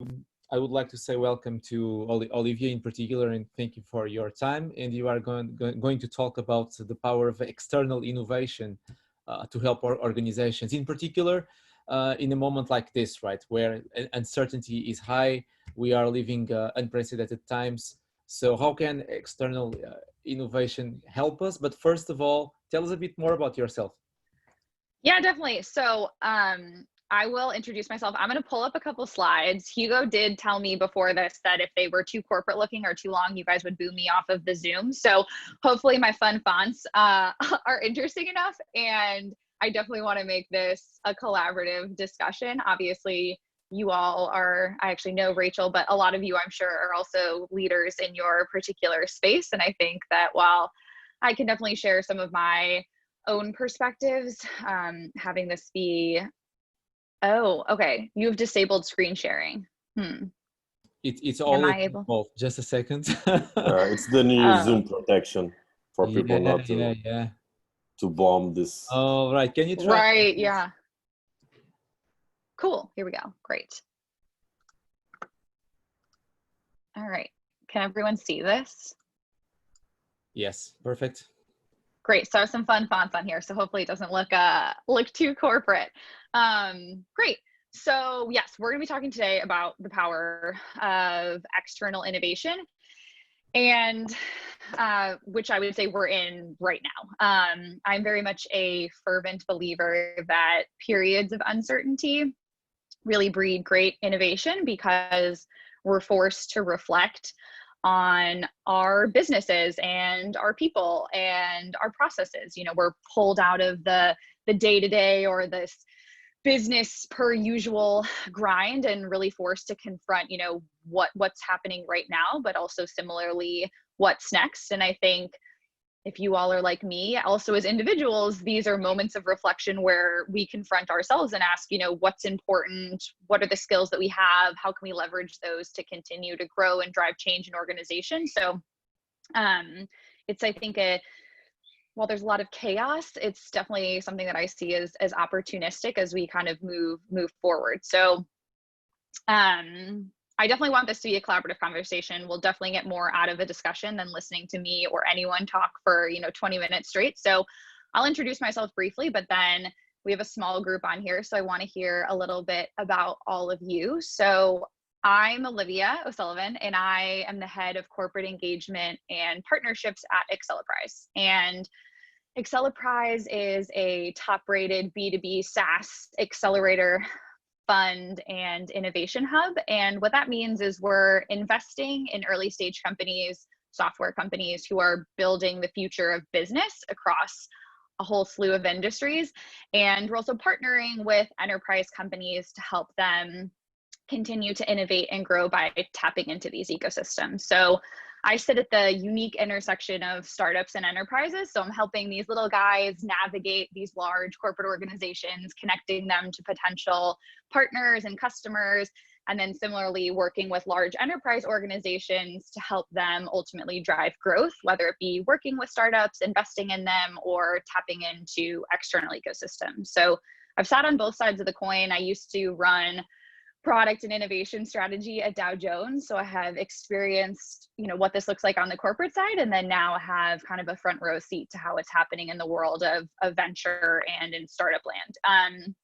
I would like to say welcome to Olivia in particular, and thank you for your time. And you are going to talk about the power of external innovation to help our organizations, in particular, in a moment like this, right, where uncertainty is high. We are living unprecedented times. So how can external innovation help us? But first of all, tell us a bit more about yourself. Yeah, definitely. So I will introduce myself. I'm going to pull up a couple slides. Hugo did tell me before this that if they were too corporate looking or too long, you guys would boo me off of the Zoom. So hopefully my fun fonts are interesting enough. And I definitely want to make this a collaborative discussion. Obviously, you all are, I actually know Rachel, but a lot of you, I'm sure, are also leaders in your particular space. And I think that while I can definitely share some of my own perspectives, having this be, oh, okay, you've disabled screen sharing. It's Am all I able? involved. Just a second. It's the new Zoom protection for people not to bomb this. Oh, right. Can you try? Right, yeah. Cool, here we go, great. All right, can everyone see this? Yes, perfect. Great, so I have some fun fonts on here, so hopefully it doesn't look too corporate. Great, so yes, we're gonna be talking today about the power of external innovation, and which I would say we're in right now. I'm very much a fervent believer that periods of uncertainty really breed great innovation because we're forced to reflect on our businesses and our people and our processes. You know, we're pulled out of the day-to-day or this business per usual grind and really forced to confront, you know, what's happening right now, but also similarly what's next. And I think if you all are like me, also as individuals, these are moments of reflection where we confront ourselves and ask, you know, what's important? What are the skills that we have? How can we leverage those to continue to grow and drive change in organization? So it's, I think, while there's a lot of chaos, it's definitely something that I see as opportunistic as we kind of move forward. So I definitely want this to be a collaborative conversation. We'll definitely get more out of a discussion than listening to me or anyone talk for, you know, 20 minutes straight. So I'll introduce myself briefly, but then we have a small group on here. So I want to hear a little bit about all of you. So I'm Olivia O'Sullivan, and I am the head of corporate engagement and partnerships at Acceleprise. And Acceleprise is a top-rated B2B SaaS accelerator fund and innovation hub. And what that means is we're investing in early stage companies, software companies who are building the future of business across a whole slew of industries. And we're also partnering with enterprise companies to help them continue to innovate and grow by tapping into these ecosystems. So I sit at the unique intersection of startups and enterprises. So I'm helping these little guys navigate these large corporate organizations, connecting them to potential partners and customers, and then similarly working with large enterprise organizations to help them ultimately drive growth, whether it be working with startups, investing in them, or tapping into external ecosystems. So I've sat on both sides of the coin. I used to run product and innovation strategy at Dow Jones. So I have experienced, you know, what this looks like on the corporate side, and then now have kind of a front row seat to how it's happening in the world of venture and in startup land.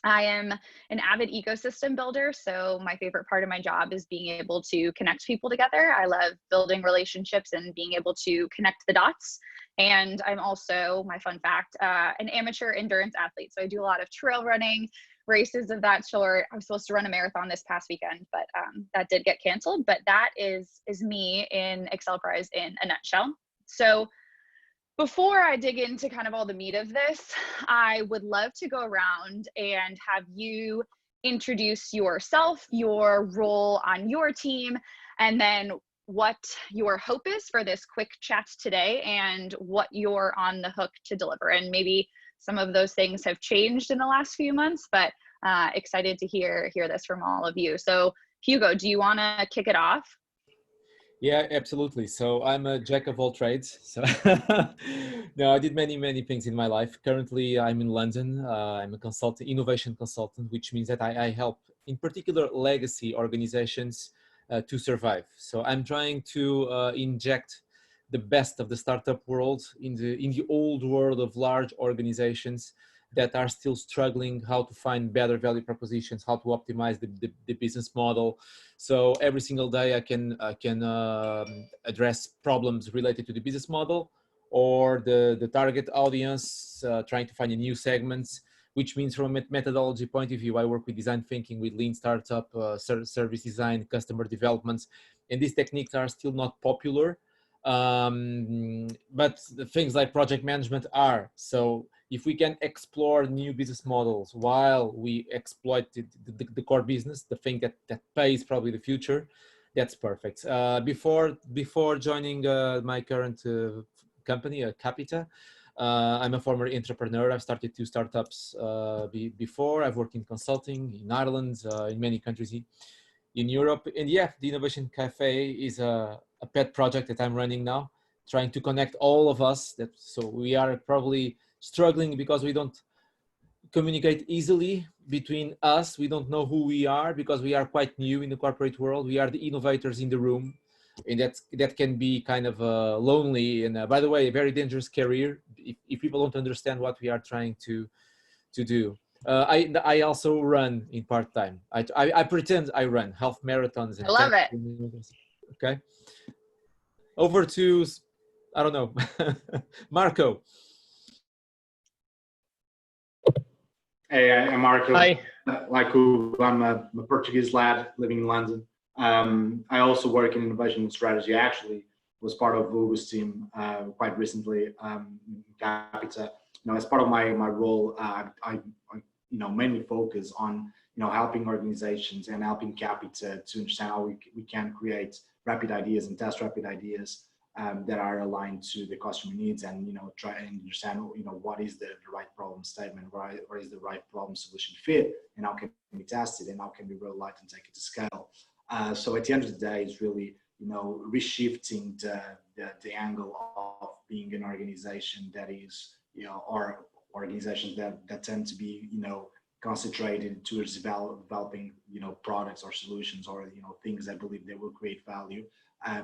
I am an avid ecosystem builder. So my favorite part of my job is being able to connect people together. I love building relationships and being able to connect the dots. And I'm also, my fun fact, an amateur endurance athlete. So I do a lot of trail running, races of that sort. I was supposed to run a marathon this past weekend, but that did get canceled. But that is me in Acceleprise in a nutshell. So before I dig into kind of all the meat of this, I would love to go around and have you introduce yourself, your role on your team, and then what your hope is for this quick chat today and what you're on the hook to deliver. And maybe some of those things have changed in the last few months, but excited to hear this from all of you. So Hugo, do you want to kick it off? Yeah, absolutely. So I'm a jack of all trades. So no, I did many things in my life. Currently, I'm in London. I'm a consultant, innovation consultant, which means that I help, in particular, legacy organizations to survive. So I'm trying to inject the best of the startup world in the old world of large organizations that are still struggling how to find better value propositions, how to optimize the business model. So every single day I can address problems related to the business model or the target audience, trying to find a new segments, which means from a methodology point of view, I work with design thinking, with lean startup, service design, customer developments, and these techniques are still not popular. But the things like project management are. So if we can explore new business models while we exploit the core business, the thing that pays probably the future, that's perfect. Before joining my current company, Capita, I'm a former entrepreneur. I've started two startups before. I've worked in consulting in Ireland, in many countries in Europe. And yeah, the Innovation Cafe is a pet project that I'm running now, trying to connect all of us. So we are probably struggling because we don't communicate easily between us. We don't know who we are because we are quite new in the corporate world. We are the innovators in the room, and that can be kind of lonely. And by the way, a very dangerous career if people don't understand what we are trying to do. I also run in part time. I pretend I run half marathons I and love 10 it. kilometers. Okay, over to, I don't know, Marco. Hey, I'm Marco. Hi. Like Hugo, I'm a Portuguese lad living in London. I also work in innovation and strategy. I actually was part of Hugo's team quite recently in Capita. As part of my role, I mainly focus on helping organizations and helping Capita to understand how we can create rapid ideas and test rapid ideas that are aligned to the customer needs, and try and understand what is the right problem statement, what is the right problem solution fit, and how can we test it, and how can we roll out and take it to scale. So at the end of the day, it's really reshifting the angle of being an organization that is or organizations that tend to be concentrated towards developing products or solutions or things that believe they will create value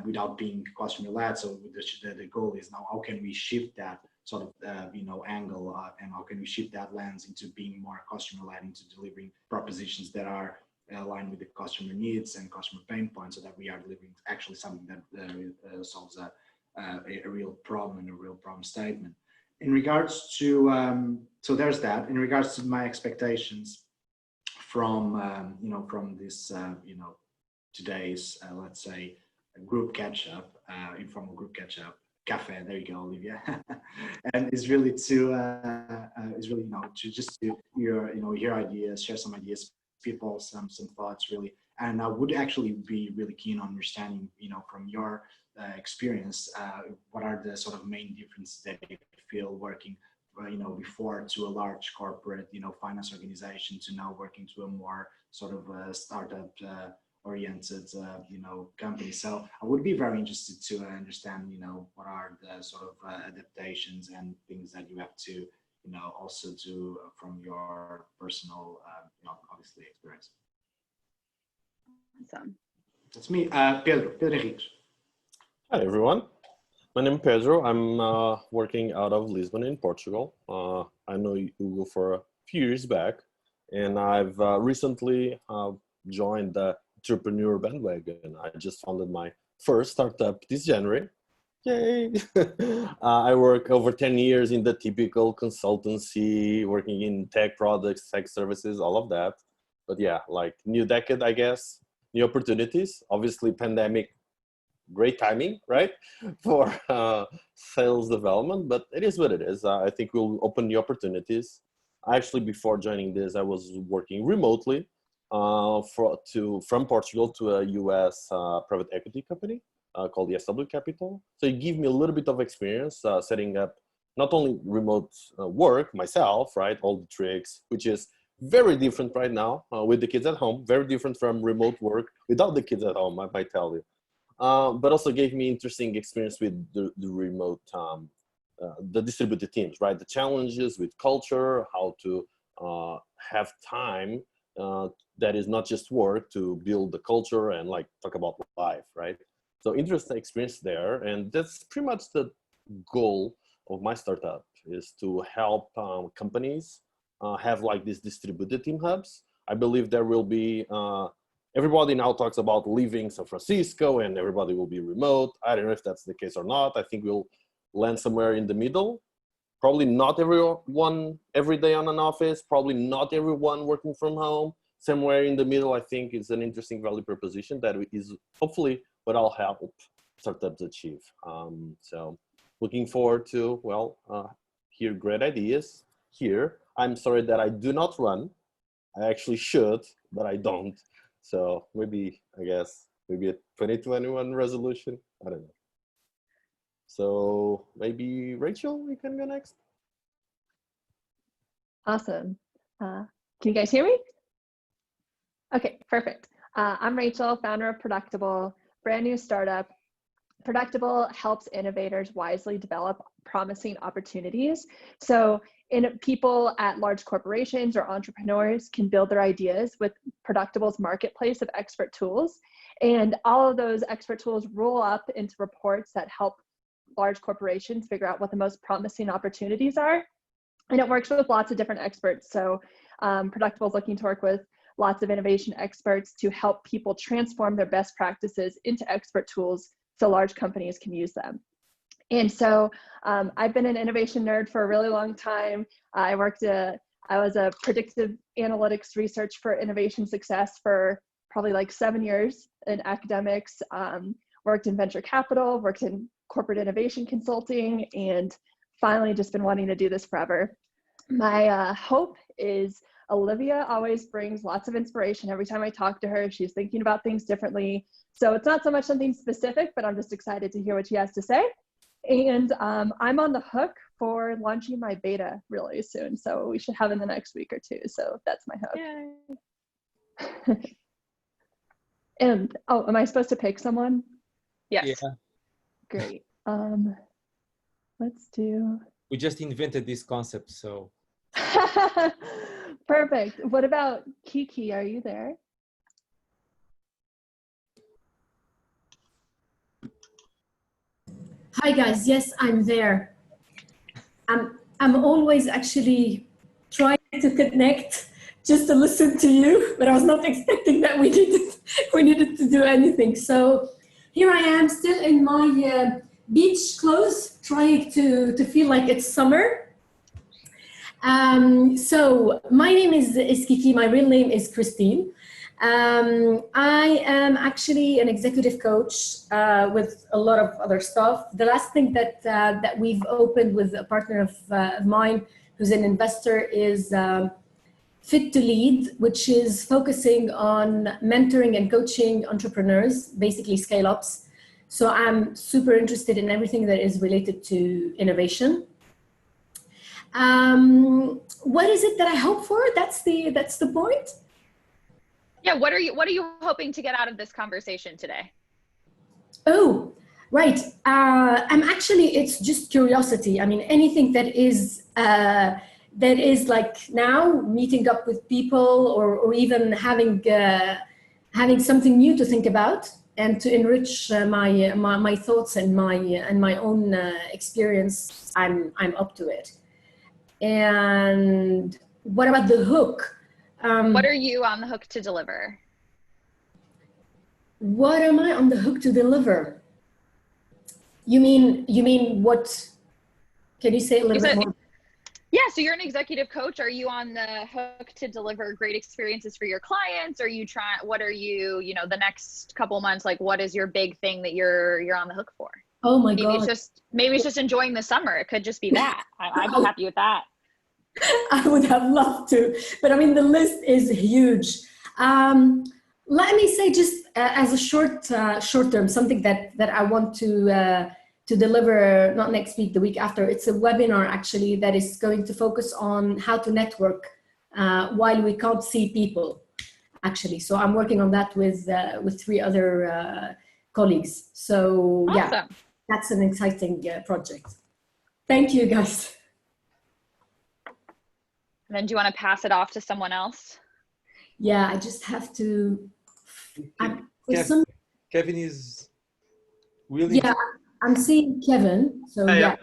without being customer led. So the goal is now, how can we shift that sort of angle and how can we shift that lens into being more customer led, into delivering propositions that are aligned with the customer needs and customer pain points, so that we are delivering actually something that solves a real problem and a real problem statement. In regards to so there's that. In regards to my expectations from from this today's let's say group catch up, informal group catch up cafe. There you go, Olivia. And it's really to to just to hear ideas, share some ideas, people some thoughts really. And I would actually be really keen on understanding from your experience, what are the sort of main differences that you feel working before to a large corporate finance organization to now working to a more sort of startup oriented company. So I would be very interested to understand what are the sort of adaptations and things that you have to also do from your personal obviously experience. Awesome. That's me. Pedro Henriques. Hi everyone, my name is Pedro. I'm working out of Lisbon in Portugal. I know Hugo for a few years back, and I've recently joined the entrepreneur bandwagon. I just founded my first startup this January. Yay! I work over 10 years in the typical consultancy, working in tech products, tech services, all of that. But yeah, like new decade, I guess, new opportunities. Obviously, pandemic, great timing, right, for sales development, but it is what it is. I think we'll open new opportunities. Actually, before joining this, I was working remotely from Portugal to a US private equity company called ESW Capital. So it gave me a little bit of experience setting up not only remote work myself, right, all the tricks, which is very different right now with the kids at home, very different from remote work without the kids at home, I might tell you. but also gave me interesting experience with the remote, the distributed teams, right? The challenges with culture, how to have time that is not just work to build the culture and like talk about life, right? So interesting experience there. And that's pretty much the goal of my startup, is to help companies have like these distributed team hubs. I believe there will be, everybody now talks about leaving San Francisco and everybody will be remote. I don't know if that's the case or not. I think we'll land somewhere in the middle. Probably not everyone every day on an office, probably not everyone working from home. Somewhere in the middle, I think, is an interesting value proposition that is hopefully what I'll help startups achieve. So looking forward to, well, hear great ideas here. I'm sorry that I do not run. I actually should, but I don't. So maybe, I guess, maybe a 2021 resolution. I don't know. So maybe Rachel, you can go next. Awesome. Can you guys hear me? Okay, perfect. I'm Rachel, founder of Productable, brand new startup. Productable helps innovators wisely develop promising opportunities. So people at large corporations or entrepreneurs can build their ideas with Productable's marketplace of expert tools. And all of those expert tools roll up into reports that help large corporations figure out what the most promising opportunities are. And it works with lots of different experts. So Productable is looking to work with lots of innovation experts to help people transform their best practices into expert tools so large companies can use them. And so I've been an innovation nerd for a really long time. I was a predictive analytics research for innovation success for probably like 7 years in academics, worked in venture capital, worked in corporate innovation consulting, and finally just been wanting to do this forever. My hope is Olivia always brings lots of inspiration. Every time I talk to her, she's thinking about things differently. So it's not so much something specific, but I'm just excited to hear what she has to say. And I'm on the hook for launching my beta really soon. So we should have in the next week or two. So that's my hook. And oh, am I supposed to pick someone? Yes. Yeah. Great. Let's do. We just invented this concept, so. Perfect. What about Kiki? Are you there? Hi guys, yes, I'm there. I'm always actually trying to connect just to listen to you, but I was not expecting that we needed to do anything. So here I am, still in my beach clothes, trying to feel like it's summer. So my name is Kiki. My real name is Christine. I am actually an executive coach with a lot of other stuff. The last thing that we've opened with a partner of mine who's an investor is Fit to Lead, which is focusing on mentoring and coaching entrepreneurs, basically scale-ups. So I'm super interested in everything that is related to innovation. What is it that I hope for? That's the point. Yeah, what are you hoping to get out of this conversation today? Oh, right. It's just curiosity. I mean, anything that is like now meeting up with people or even having something new to think about and to enrich my thoughts and my own experience. I'm up to it. And what about the hook? What are you on the hook to deliver? What am I on the hook to deliver? You mean what? Can you say a little bit more? Yeah, so you're an executive coach. Are you on the hook to deliver great experiences for your clients? Are you what are you, the next couple months, like what is your big thing that you're on the hook for? Oh my God. Maybe it's just enjoying the summer. It could just be that. I'd be happy with that. I would have loved to, but I mean, the list is huge. Let me say just as a short term, something that I want to deliver, not next week, the week after. It's a webinar actually that is going to focus on how to network while we can't see people actually. So I'm working on that with 3 other colleagues. So yeah, Awesome. that's an exciting project. Thank you, guys. And then do you want to pass it off to someone else? Yeah, I just have to. Kevin is willing. Yeah, I'm seeing Kevin. So yeah.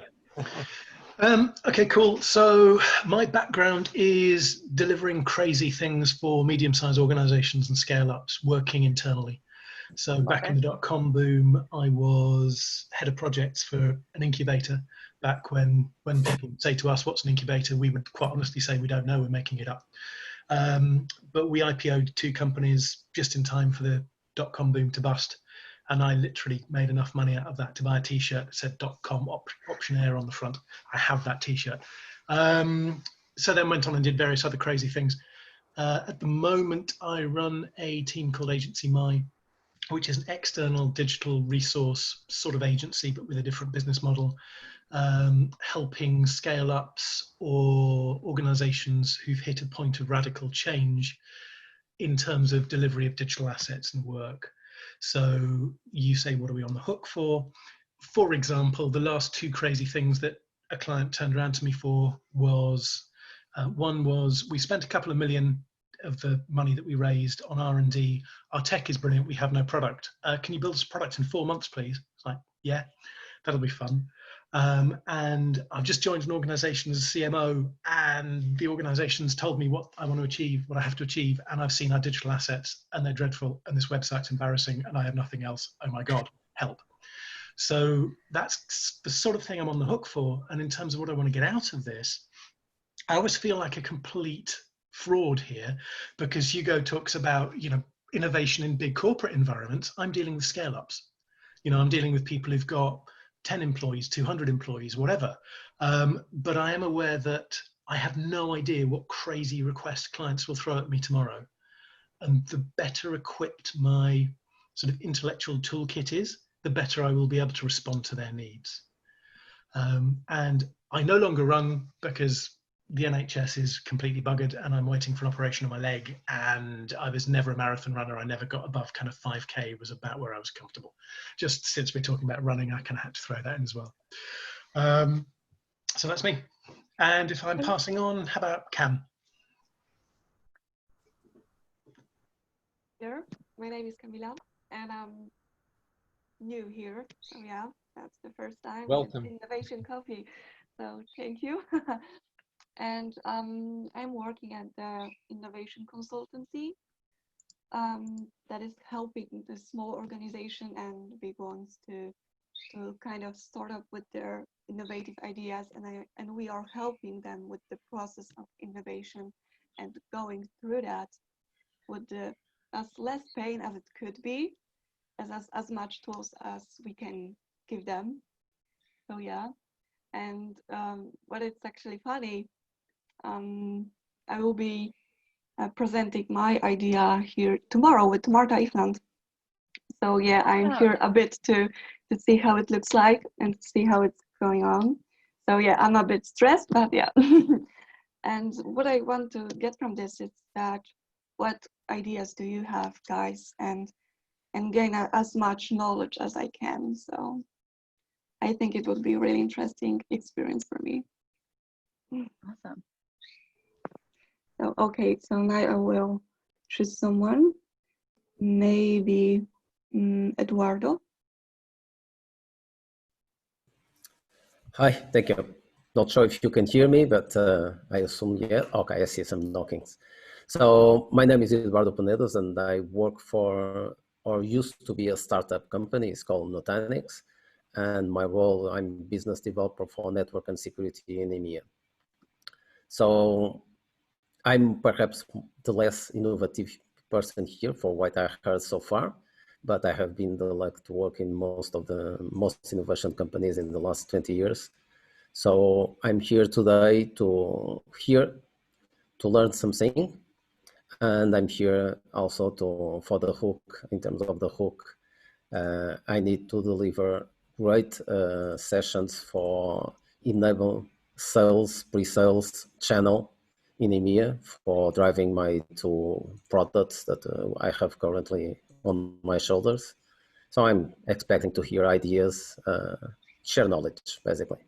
Okay, cool. So my background is delivering crazy things for medium-sized organizations and scale-ups working internally. So back in the dot-com boom, I was head of projects for an incubator. Back when people say to us, what's an incubator? We would quite honestly say we don't know, we're making it up. But we IPO'd 2 companies just in time for the dot-com boom to bust. And I literally made enough money out of that to buy a t-shirt that said .com optionaire on the front. I have that t-shirt. So then went on and did various other crazy things. At the moment, I run a team called Agency My, which is an external digital resource sort of agency, but with a different business model, helping scale-ups or organizations who've hit a point of radical change in terms of delivery of digital assets and work. So you say, what are we on the hook for? For example, the last 2 crazy things that a client turned around to me for was, one was we spent a couple of million of the money that we raised on R&D. Our tech is brilliant, we have no product. Can you build us a product in 4 months, please? It's like, yeah, that'll be fun. And I've just joined an organization as a CMO, and the organization's told me what I want to achieve, what I have to achieve, and I've seen our digital assets and they're dreadful, and this website's embarrassing, and I have nothing else. Oh my God, help. So that's the sort of thing I'm on the hook for. And in terms of what I want to get out of this, I always feel like a complete fraud here, because Hugo talks about, innovation in big corporate environments. I'm dealing with scale-ups. I'm dealing with people who've got 10 employees, 200 employees, whatever. But I am aware that I have no idea what crazy requests clients will throw at me tomorrow. And the better equipped my sort of intellectual toolkit is, the better I will be able to respond to their needs. And I no longer run because the NHS is completely buggered and I'm waiting for an operation on my leg, and I was never a marathon runner. I never got above kind of 5K was about where I was comfortable. Just since we're talking about running, I kind of had to throw that in as well. So that's me. And if I'm passing on, how about Cam? Here, my name is Camila and I'm new here. So yeah, that's the first time. Welcome. Innovation Coffee. So thank you. And I'm working at the innovation consultancy that is helping the small organization and big ones to kind of start up with their innovative ideas, and we are helping them with the process of innovation and going through that with as less pain as it could be, as much tools as we can give them. So yeah, and but it's actually funny. I will be presenting my idea here tomorrow with Marta Ifland. So yeah, I'm here a bit to see how it looks like and see how it's going on. So yeah, I'm a bit stressed, but yeah. And what I want to get from this is that what ideas do you have, guys, and gain as much knowledge as I can. So I think it would be a really interesting experience for me. Awesome. So, okay, so now I will choose someone, maybe Eduardo. Hi, thank you. Not sure if you can hear me, but I assume, yeah. Okay, I see some knockings. So my name is Eduardo Penedos, and I work for, or used to be, a startup company. It's called Nutanix. And my role, I'm business developer for network and security in EMEA. So I'm perhaps the less innovative person here for what I heard so far, but I have been the luck to work in most of the most innovation companies in the last 20 years. So I'm here today to learn something, and I'm here also for the hook. In terms of the hook, I need to deliver great sessions for enable sales, pre-sales channel in EMEA for driving my 2 products that I have currently on my shoulders. So I'm expecting to hear ideas, share knowledge, basically.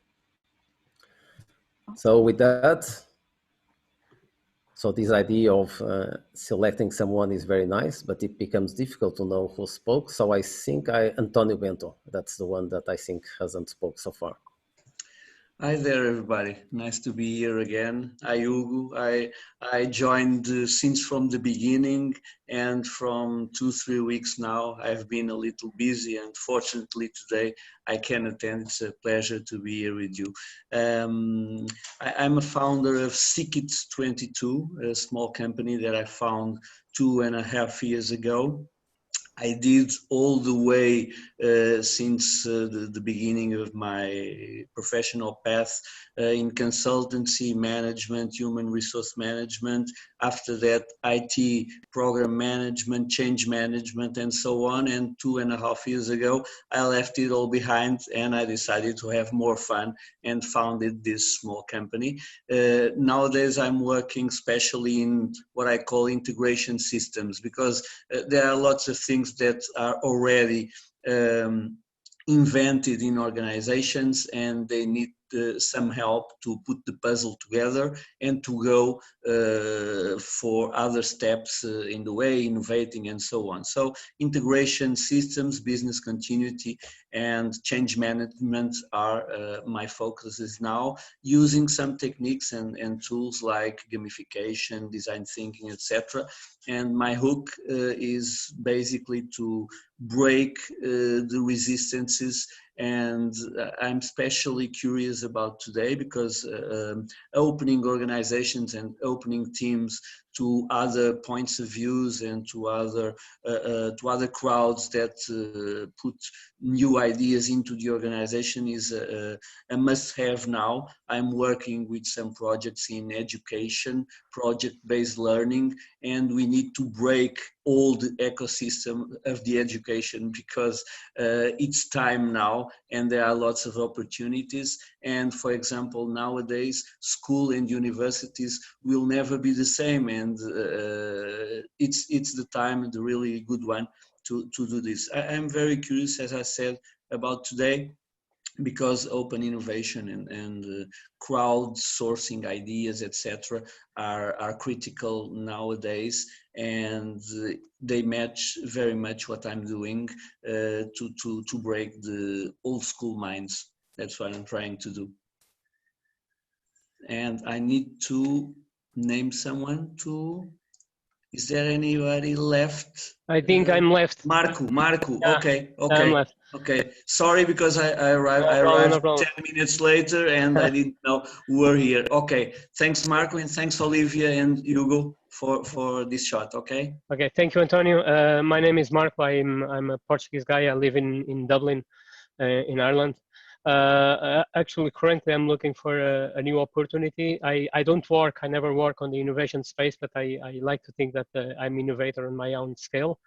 So with that, so this idea of selecting someone is very nice, but it becomes difficult to know who spoke. So I think Antonio Bento, that's the one that I think hasn't spoke so far. Hi there, everybody. Nice to be here again. Hi, Hugo. I joined since from the beginning, and from 2-3 weeks now, I've been a little busy, and fortunately today I can attend. It's a pleasure to be here with you. I'm a founder of Sikit22, a small company that I found 2.5 years ago. I did all the way since the beginning of my professional path in consultancy, management, human resource management. After that, IT, program management, change management, and so on. And 2.5 years ago, I left it all behind and I decided to have more fun and founded this small company. Nowadays, I'm working especially in what I call integration systems, because there are lots of things that are already invented in organizations, and they need some help to put the puzzle together and to go for other steps in the way, innovating and so on. So integration systems, business continuity, and change management are my focuses now, using some techniques and tools like gamification, design thinking, etc. And my hook is basically to break the resistances, and I'm especially curious about today because opening organizations and opening teams to other points of views and to other crowds that put new ideas into the organization is a must-have now. I'm working with some projects in education, project-based learning, and we need to break all the ecosystem of the education because it's time now and there are lots of opportunities. And for example, nowadays, school and universities will never be the same, and it's the time, the really good one to do this. I'm very curious, as I said, about today, because open innovation and crowdsourcing ideas, etc., are critical nowadays, and they match very much what I'm doing to break the old school minds. That's what I'm trying to do. And I need to name someone to. Is there anybody left? I think I'm left. Marco. Yeah, Okay. I'm left. Okay. Sorry, because I arrived, No problem. 10 minutes later and I didn't know we were here. Okay. Thanks, Marco, and thanks, Olivia and Hugo, for this shot. Okay. Okay. Thank you, Antonio. My name is Marco. I'm a Portuguese guy. I live in Dublin, in Ireland. Actually, currently, I'm looking for a new opportunity. I never work on the innovation space, but I like to think that I'm innovator on my own scale.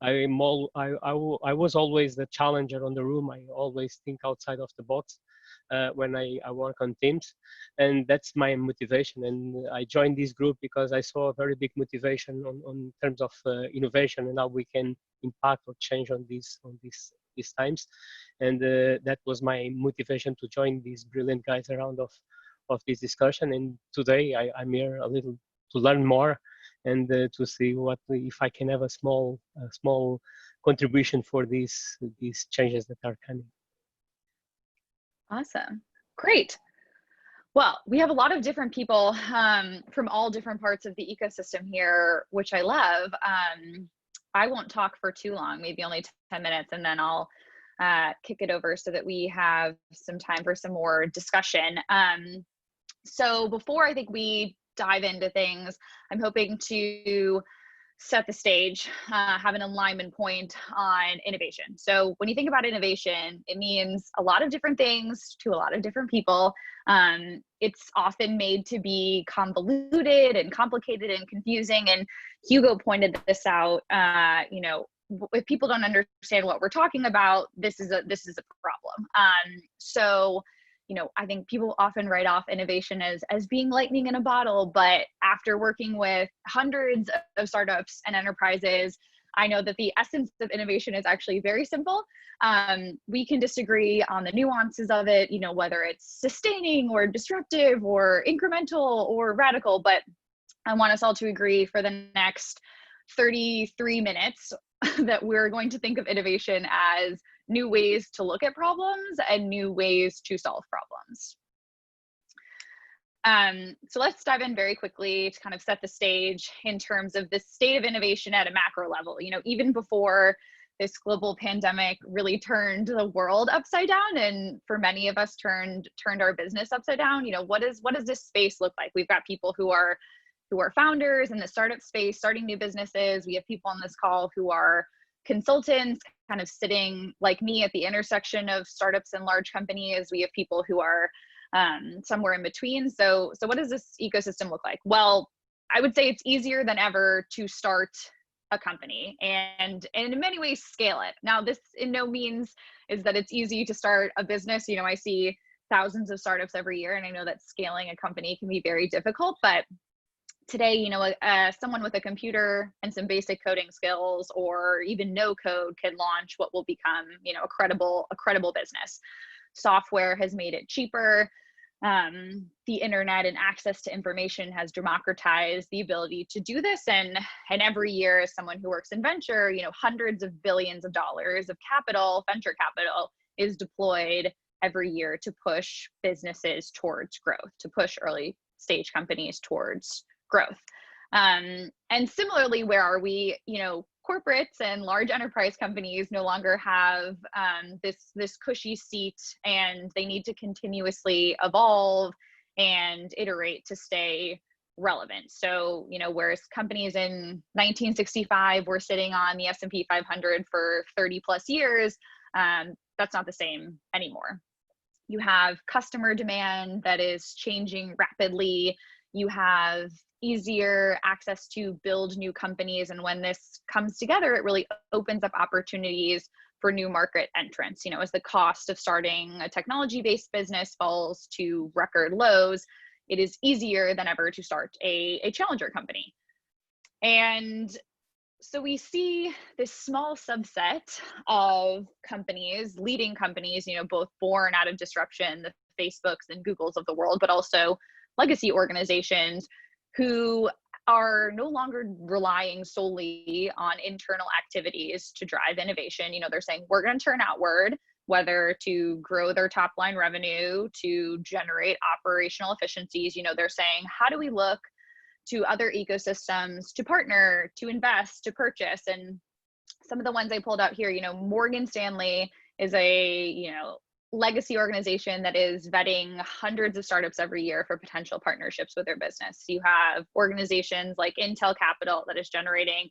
I was always the challenger on the room. I always think outside of the box when I work on teams, and that's my motivation. And I joined this group because I saw a very big motivation on terms of innovation and how we can impact or change on these times. And that was my motivation to join these brilliant guys around of this discussion. And today I'm here a little to learn more and to see if I can have a small contribution for these changes that are coming. Awesome. Great. Well, we have a lot of different people from all different parts of the ecosystem here, which I love. I won't talk for too long, maybe only 10 minutes, and then I'll kick it over so that we have some time for some more discussion. So before I think we dive into things, I'm hoping to set the stage, have an alignment point on innovation. So when you think about innovation, it means a lot of different things to a lot of different people. It's often made to be convoluted and complicated and confusing. And Hugo pointed this out. If people don't understand what we're talking about, this is a problem. So I think people often write off innovation as being lightning in a bottle, but after working with hundreds of startups and enterprises, I know that the essence of innovation is actually very simple. We can disagree on the nuances of it, you know, whether it's sustaining or disruptive or incremental or radical, but I want us all to agree for the next 33 minutes that we're going to think of innovation as new ways to look at problems and new ways to solve problems. So let's dive in very quickly to kind of set the stage in terms of the state of innovation at a macro level. You know, even before this global pandemic really turned the world upside down, and for many of us turned our business upside down, you know, what does this space look like? We've got people who are founders in the startup space, starting new businesses. We have people on this call who are consultants, kind of sitting like me at the intersection of startups and large companies. We have people who are somewhere in between. So what does this ecosystem look like? Well, I would say it's easier than ever to start a company and in many ways scale it. Now, this in no means is that it's easy to start a business. You know, I see thousands of startups every year, and I know that scaling a company can be very difficult, but today, you know, someone with a computer and some basic coding skills or even no code can launch what will become, you know, a credible business. Software has made it cheaper. The internet and access to information has democratized the ability to do this. And every year, as someone who works in venture, you know, hundreds of billions of dollars of capital, venture capital, is deployed every year to push businesses towards growth, to push early stage companies towards growth. And similarly, where are we? You know, corporates and large enterprise companies no longer have this cushy seat, and they need to continuously evolve and iterate to stay relevant. So, you know, whereas companies in 1965 were sitting on the S&P 500 for 30 plus years, that's not the same anymore. You have customer demand that is changing rapidly. You have easier access to build new companies. And when this comes together, it really opens up opportunities for new market entrants. You know, as the cost of starting a technology-based business falls to record lows, it is easier than ever to start a challenger company. And so we see this small subset of companies, leading companies, you know, both born out of disruption, the Facebooks and Googles of the world, but also legacy organizations who are no longer relying solely on internal activities to drive innovation. You know, they're saying we're going to turn outward, whether to grow their top line revenue, to generate operational efficiencies. You know, they're saying, how do we look to other ecosystems to partner, to invest, to purchase? And some of the ones I pulled out here, you know, Morgan Stanley is a, you know, legacy organization that is vetting hundreds of startups every year for potential partnerships with their business. You have organizations like Intel Capital that is generating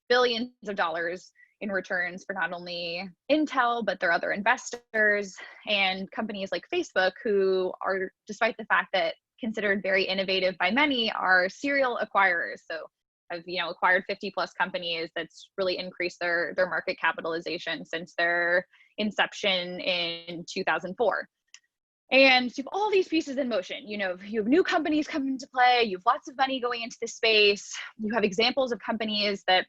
billions of dollars in returns for not only Intel, but their other investors, and companies like Facebook, who are, despite the fact that considered very innovative by many, are serial acquirers. So have, you know, acquired 50 plus companies. That's really increased their market capitalization since their inception in 2004. And so you have all these pieces in motion. You know, you have new companies coming into play, you have lots of money going into the space, you have examples of companies that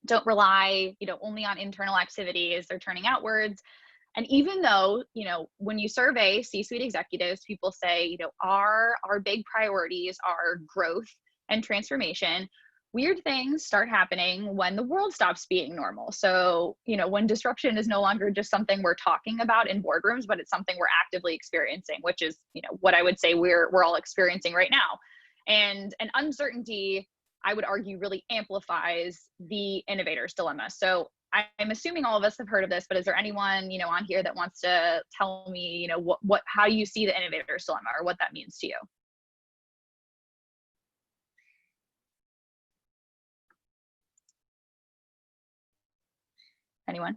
don't rely, you know, only on internal activities, they're turning outwards. And even though, you know, when you survey C-suite executives, people say, you know, our big priorities are growth and transformation, weird things start happening when the world stops being normal. So, you know, when disruption is no longer just something we're talking about in boardrooms, but it's something we're actively experiencing, which is, you know, what I would say we're all experiencing right now. And an uncertainty, I would argue, really amplifies the innovator's dilemma. So I'm assuming all of us have heard of this, but is there anyone, you know, on here that wants to tell me, you know, how you see the innovator's dilemma or what that means to you? Anyone?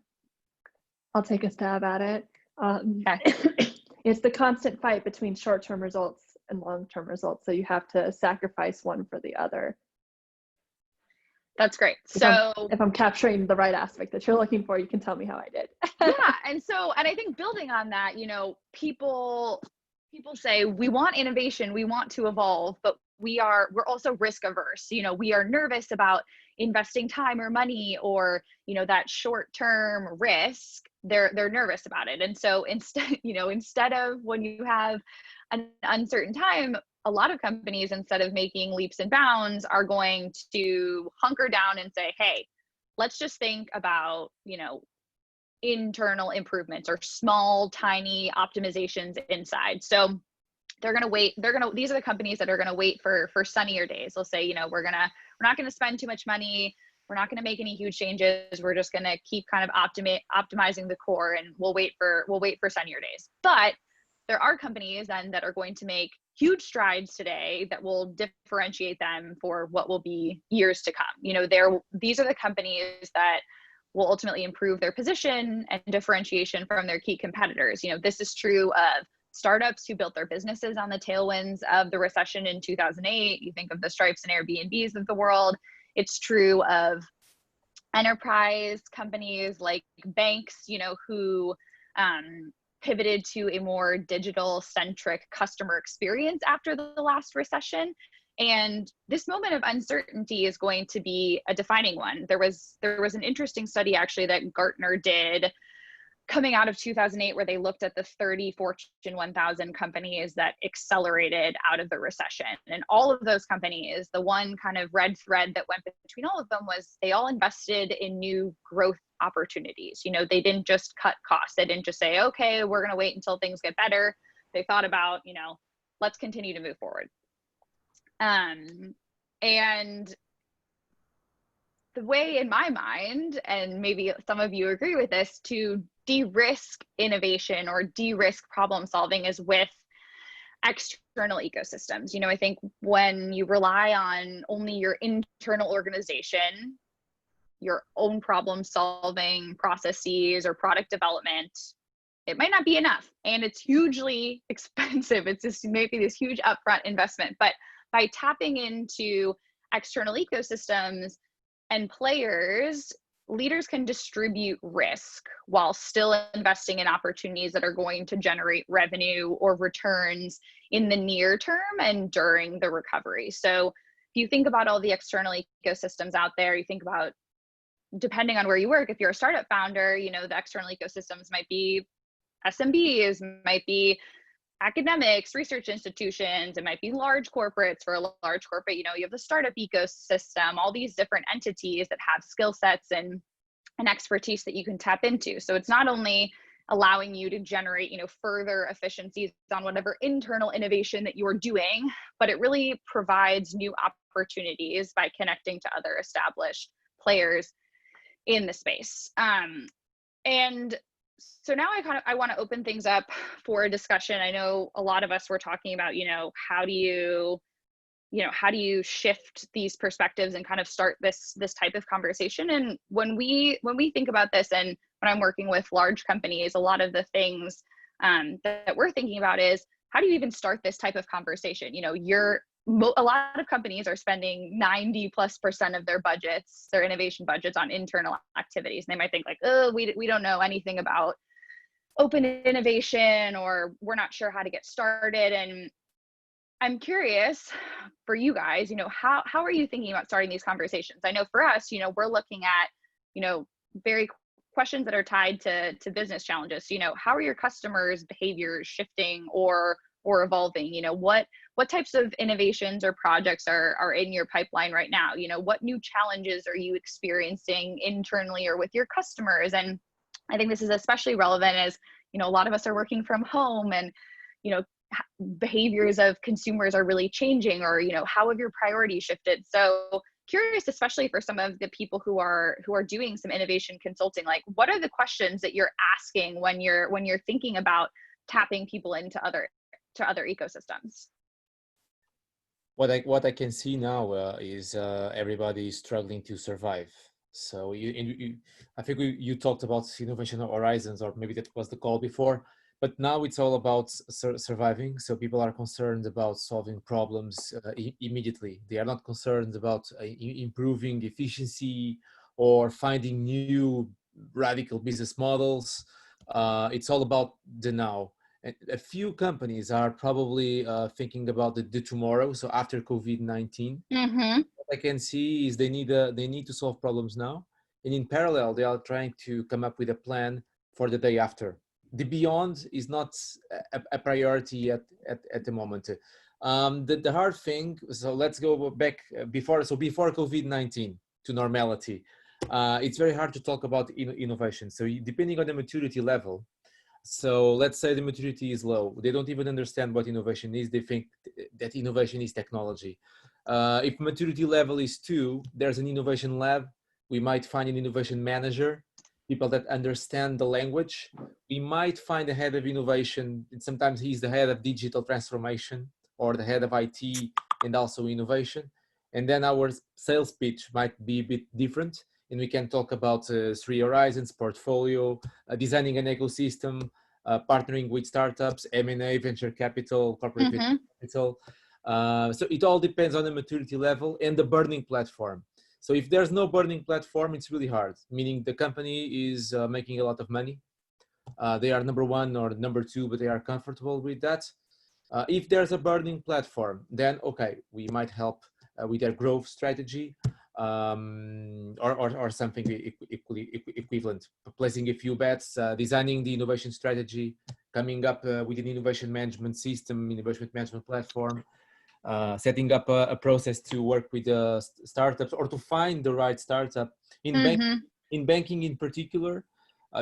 I'll take a stab at it. Okay. It's the constant fight between short-term results and long-term results. So you have to sacrifice one for the other. That's great. So if I'm capturing the right aspect that you're looking for, you can tell me how I did. Yeah. And I think building on that, you know, people say we want innovation, we want to evolve, but we're also risk averse. You know, we are nervous about investing time or money or, you know, that short-term risk, they're nervous about it. And so instead of when you have an uncertain time, a lot of companies, instead of making leaps and bounds, are going to hunker down and say, hey, let's just think about, you know, internal improvements or small, tiny optimizations inside. So they're going to wait. These are the companies that are going to wait for sunnier days. They'll say, you know, we're not going to spend too much money. We're not going to make any huge changes. We're just going to keep kind of optimizing the core, and we'll wait for sunnier days. But there are companies then that are going to make huge strides today that will differentiate them for what will be years to come. You know, these are the companies that will ultimately improve their position and differentiation from their key competitors. You know, this is true of startups who built their businesses on the tailwinds of the recession in 2008. You think of the Stripes and Airbnbs of the world. It's true of enterprise companies like banks, you know, who pivoted to a more digital-centric customer experience after the last recession. And this moment of uncertainty is going to be a defining one. There was an interesting study actually that Gartner did coming out of 2008, where they looked at the 30 Fortune 1000 companies that accelerated out of the recession. And all of those companies, the one kind of red thread that went between all of them was they all invested in new growth opportunities. You know, they didn't just cut costs. They didn't just say, okay, we're going to wait until things get better. They thought about, you know, let's continue to move forward. And the way, in my mind, and maybe some of you agree with this, to de-risk innovation or de-risk problem solving is with external ecosystems. You know, I think when you rely on only your internal organization, your own problem solving processes or product development, it might not be enough, and it's hugely expensive. It's just maybe this huge upfront investment. But by tapping into external ecosystems and players, leaders can distribute risk while still investing in opportunities that are going to generate revenue or returns in the near term and during the recovery. So if you think about all the external ecosystems out there, you think about, depending on where you work, if you're a startup founder, you know, the external ecosystems might be SMBs, might be academics, research institutions, it might be large corporates. For a large corporate, you know, you have the startup ecosystem, all these different entities that have skill sets and expertise that you can tap into. So it's not only allowing you to generate, you know, further efficiencies on whatever internal innovation that you're doing, but it really provides new opportunities by connecting to other established players in the space. And so now I want to open things up for a discussion. I know a lot of us were talking about, you know, how do you shift these perspectives and kind of start this type of conversation. And when we think about this, and when I'm working with large companies, a lot of the things that we're thinking about is, how do you even start this type of conversation? You know, a lot of companies are spending 90+% of their budgets, their innovation budgets, on internal activities. And they might think like, oh, we don't know anything about open innovation, or we're not sure how to get started. And I'm curious for you guys, you know, how are you thinking about starting these conversations? I know for us, you know, we're looking at, you know, very questions that are tied to business challenges. You know, how are your customers' behaviors shifting or evolving? You know, what types of innovations or projects are in your pipeline right now? You know, what new challenges are you experiencing internally or with your customers? And I think this is especially relevant as, you know, a lot of us are working from home, and, you know, behaviors of consumers are really changing, or, you know, how have your priorities shifted? So curious, especially for some of the people who are doing some innovation consulting, like, what are the questions that you're asking when you're thinking about tapping people into other ecosystems? What I can see now is everybody struggling to survive. So I think you talked about innovation horizons, or maybe that was the call before, but now it's all about surviving. So people are concerned about solving problems immediately. They are not concerned about improving efficiency or finding new radical business models. It's all about the now. And a few companies are probably thinking about the tomorrow. So after COVID-19, I can see is they need to solve problems now, and in parallel they are trying to come up with a plan for the day after. The beyond is not a priority at the moment. The hard thing, so let's go back before COVID-19 to normality. It's very hard to talk about innovation. So depending on the maturity level, so let's say the maturity is low. They don't even understand what innovation is. They think that innovation is technology. If maturity level is 2, there's an innovation lab. We might find an innovation manager, people that understand the language. We might find a head of innovation, and sometimes he's the head of digital transformation or the head of IT and also innovation. And then our sales pitch might be a bit different. And we can talk about 3 horizons, portfolio, designing an ecosystem, partnering with startups, M&A, venture capital, corporate venture capital. So it all depends on the maturity level and the burning platform. So if there's no burning platform, it's really hard, meaning the company is making a lot of money. They are number 1 or number 2, but they are comfortable with that. If there's a burning platform, then okay, we might help with their growth strategy, or something equivalent, placing a few bets, designing the innovation strategy, coming up with an innovation management system, innovation management platform, setting up a process to work with startups or to find the right startup. In banking in particular,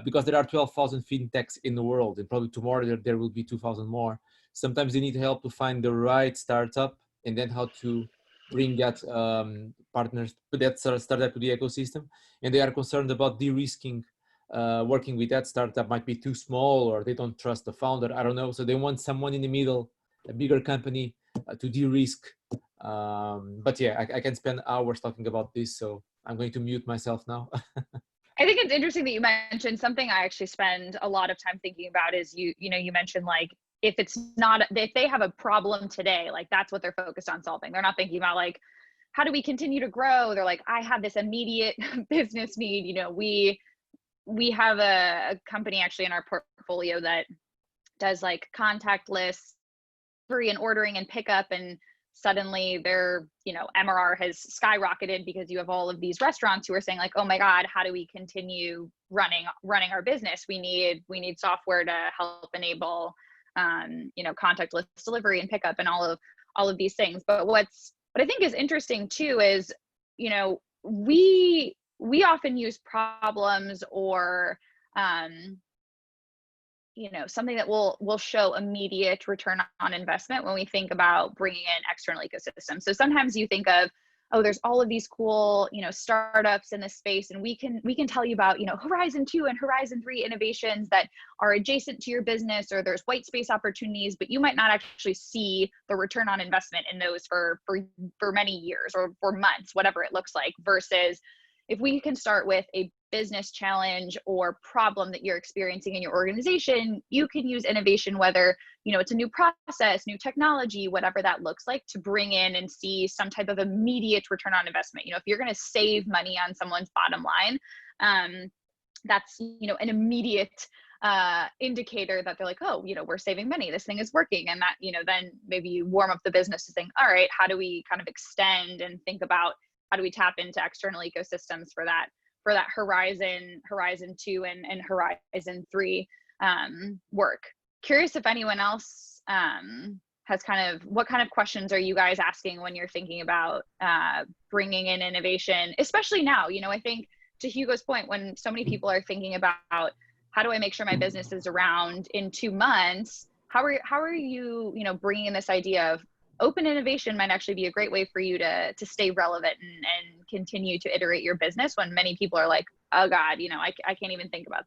because there are 12,000 fintechs in the world, and probably tomorrow there will be 2,000 more. Sometimes they need help to find the right startup and then how to bring that partners, put that startup to the ecosystem. And they are concerned about de-risking. Working with that startup might be too small, or they don't trust the founder. I don't know. So they want someone in the middle, a bigger company to de-risk. But yeah, I can spend hours talking about this. So I'm going to mute myself now. I think it's interesting that you mentioned something I actually spend a lot of time thinking about is you mentioned like, if they have a problem today, like that's what they're focused on solving. They're not thinking about like, how do we continue to grow? They're like, I have this immediate business need. You know, we have a company actually in our portfolio that does like contactless delivery and ordering and pickup, and suddenly their, MRR has skyrocketed because you have all of these restaurants who are saying like, oh my God, how do we continue running our business? We need software to help enable contactless delivery and pickup and all of these things. But what I think is interesting too is, we often use problems or, something that will show immediate return on investment when we think about bringing in external ecosystems. So sometimes you think of, oh, there's all of these cool, startups in this space, and we can tell you about, Horizon 2 and Horizon 3 innovations that are adjacent to your business, or there's white space opportunities, but you might not actually see the return on investment in those for many years or for months, whatever it looks like, versus if we can start with a business challenge or problem that you're experiencing in your organization, you can use innovation, whether, it's a new process, new technology, whatever that looks like, to bring in and see some type of immediate return on investment. If you're going to save money on someone's bottom line, that's, an immediate indicator that they're like, oh, we're saving money, this thing is working. And that, then maybe you warm up the business to think, all right, how do we kind of extend and think about how do we tap into external ecosystems for that Horizon 2 and Horizon 3 work. Curious if anyone else has what kind of questions are you guys asking when you're thinking about bringing in innovation, especially now? I think to Hugo's point, when so many people are thinking about how do I make sure my business is around in 2 months, how are you, bringing in this idea of open innovation might actually be a great way for you to stay relevant and continue to iterate your business when many people are like, oh God, I can't even think about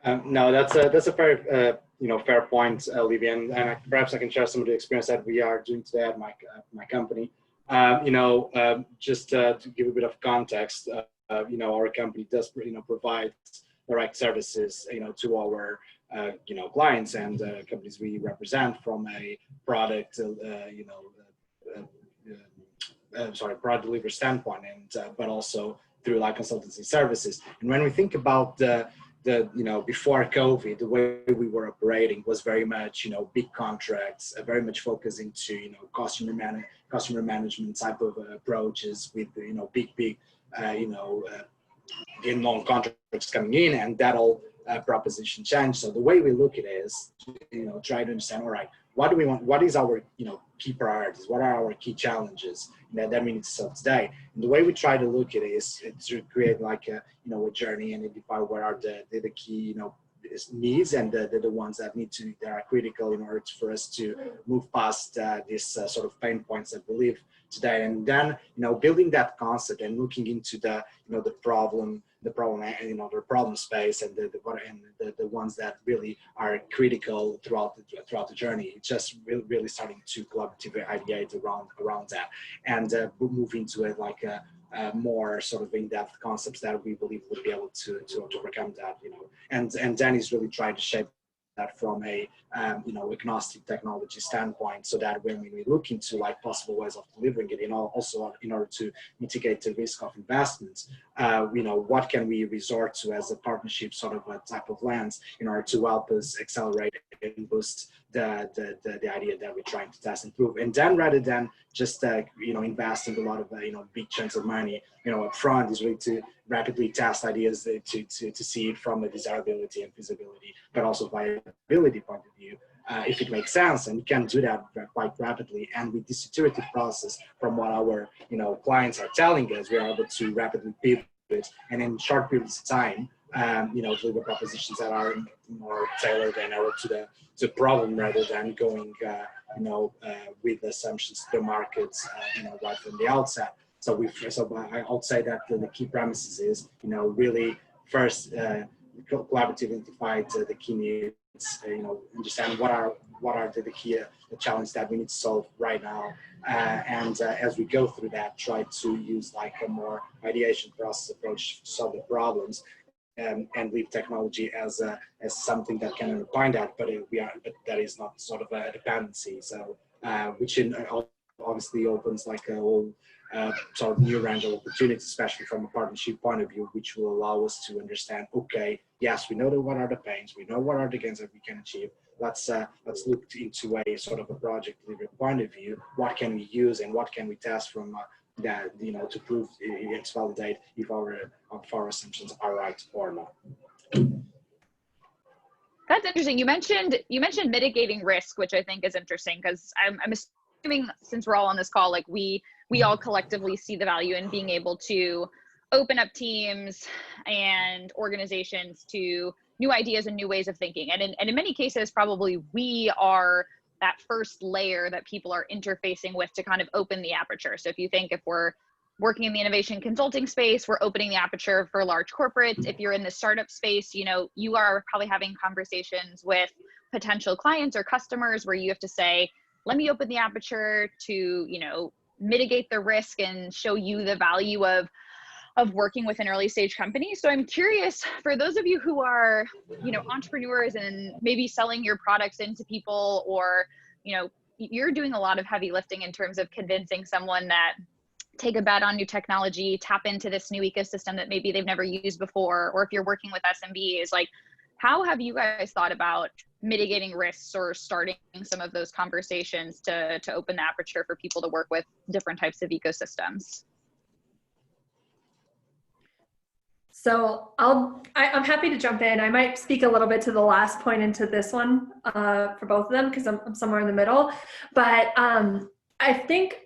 that. No, that's a fair, fair point, Olivia, and perhaps I can share some of the experience that we are doing today at my company. Just to give a bit of context, our company does, provide direct services, to our clients and companies we represent from a product, product delivery standpoint, and but also through like consultancy services. And when we think about the before COVID, the way we were operating was very much, big contracts, very much focusing to, customer management type of approaches with, big, long contracts coming in, and that all proposition changed. So the way we look at it is, try to understand, all right, what do we want? What is our, key priorities? What are our key challenges that we need to solve today? And the way we try to look at it is to create like a, a journey and identify what are the key, needs and the ones that are critical in order for us to move past this sort of pain points that we live today. And then, building that concept and looking into the problem space and the ones that really are critical throughout the journey. It's just really starting to collaboratively ideate around that and move into it like a more sort of in-depth concepts that we believe would be able to overcome that, and Danny's really trying to shape that from a agnostic technology standpoint, so that when we look into like possible ways of delivering it, also in order to mitigate the risk of investments, what can we resort to as a partnership sort of a type of lens in order to help us accelerate and boost the idea that we're trying to test and prove. And then rather than just investing a lot of big chunks of money up front, is really to rapidly test ideas to see it from a desirability and feasibility, but also viability point of view, if it makes sense. And you can do that quite rapidly. And with this iterative process, from what our clients are telling us, we are able to rapidly pivot and in short periods of time, deliver propositions that are more tailored and to the problem, rather than going with assumptions to the markets right from the outset. So I would say that the key premises is really first collaboratively identify the key needs, understand what are the key challenges that we need to solve right now, and as we go through that, try to use like a more ideation process approach to solve the problems. And leave technology as something that can underpin that, but that is not sort of a dependency. So which obviously opens like a whole sort of new range of opportunities, especially from a partnership point of view, which will allow us to understand, okay, yes, we know what are the pains, we know what are the gains that we can achieve. Let's look into a sort of a project delivery point of view. What can we use and what can we test from that, to prove and validate if our assumptions are right or not. That's interesting. You mentioned mitigating risk, which I think is interesting, because I'm assuming, since we're all on this call, like we all collectively see the value in being able to open up teams and organizations to new ideas and new ways of thinking. And in many cases, probably we are that first layer that people are interfacing with to kind of open the aperture. So if we're working in the innovation consulting space, we're opening the aperture for large corporates. If you're in the startup space, you are probably having conversations with potential clients or customers where you have to say, let me open the aperture to, mitigate the risk and show you the value of working with an early stage company. So I'm curious, for those of you who are, entrepreneurs and maybe selling your products into people, or, you're doing a lot of heavy lifting in terms of convincing someone that take a bet on new technology, tap into this new ecosystem that maybe they've never used before, or if you're working with SMBs, like, how have you guys thought about mitigating risks or starting some of those conversations to open the aperture for people to work with different types of ecosystems? So I'm happy to jump in. I might speak a little bit to the last point into this one for both of them, because I'm somewhere in the middle. But I think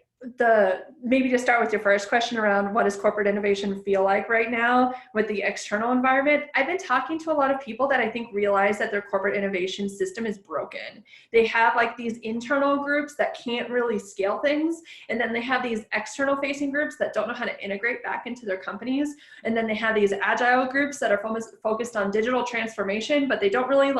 maybe to start with your first question around what does corporate innovation feel like right now with the external environment, I've been talking to a lot of people that I think realize that their corporate innovation system is broken. They have like these internal groups that can't really scale things, and then they have these external facing groups that don't know how to integrate back into their companies, and then they have these agile groups that are focused on digital transformation, but they don't really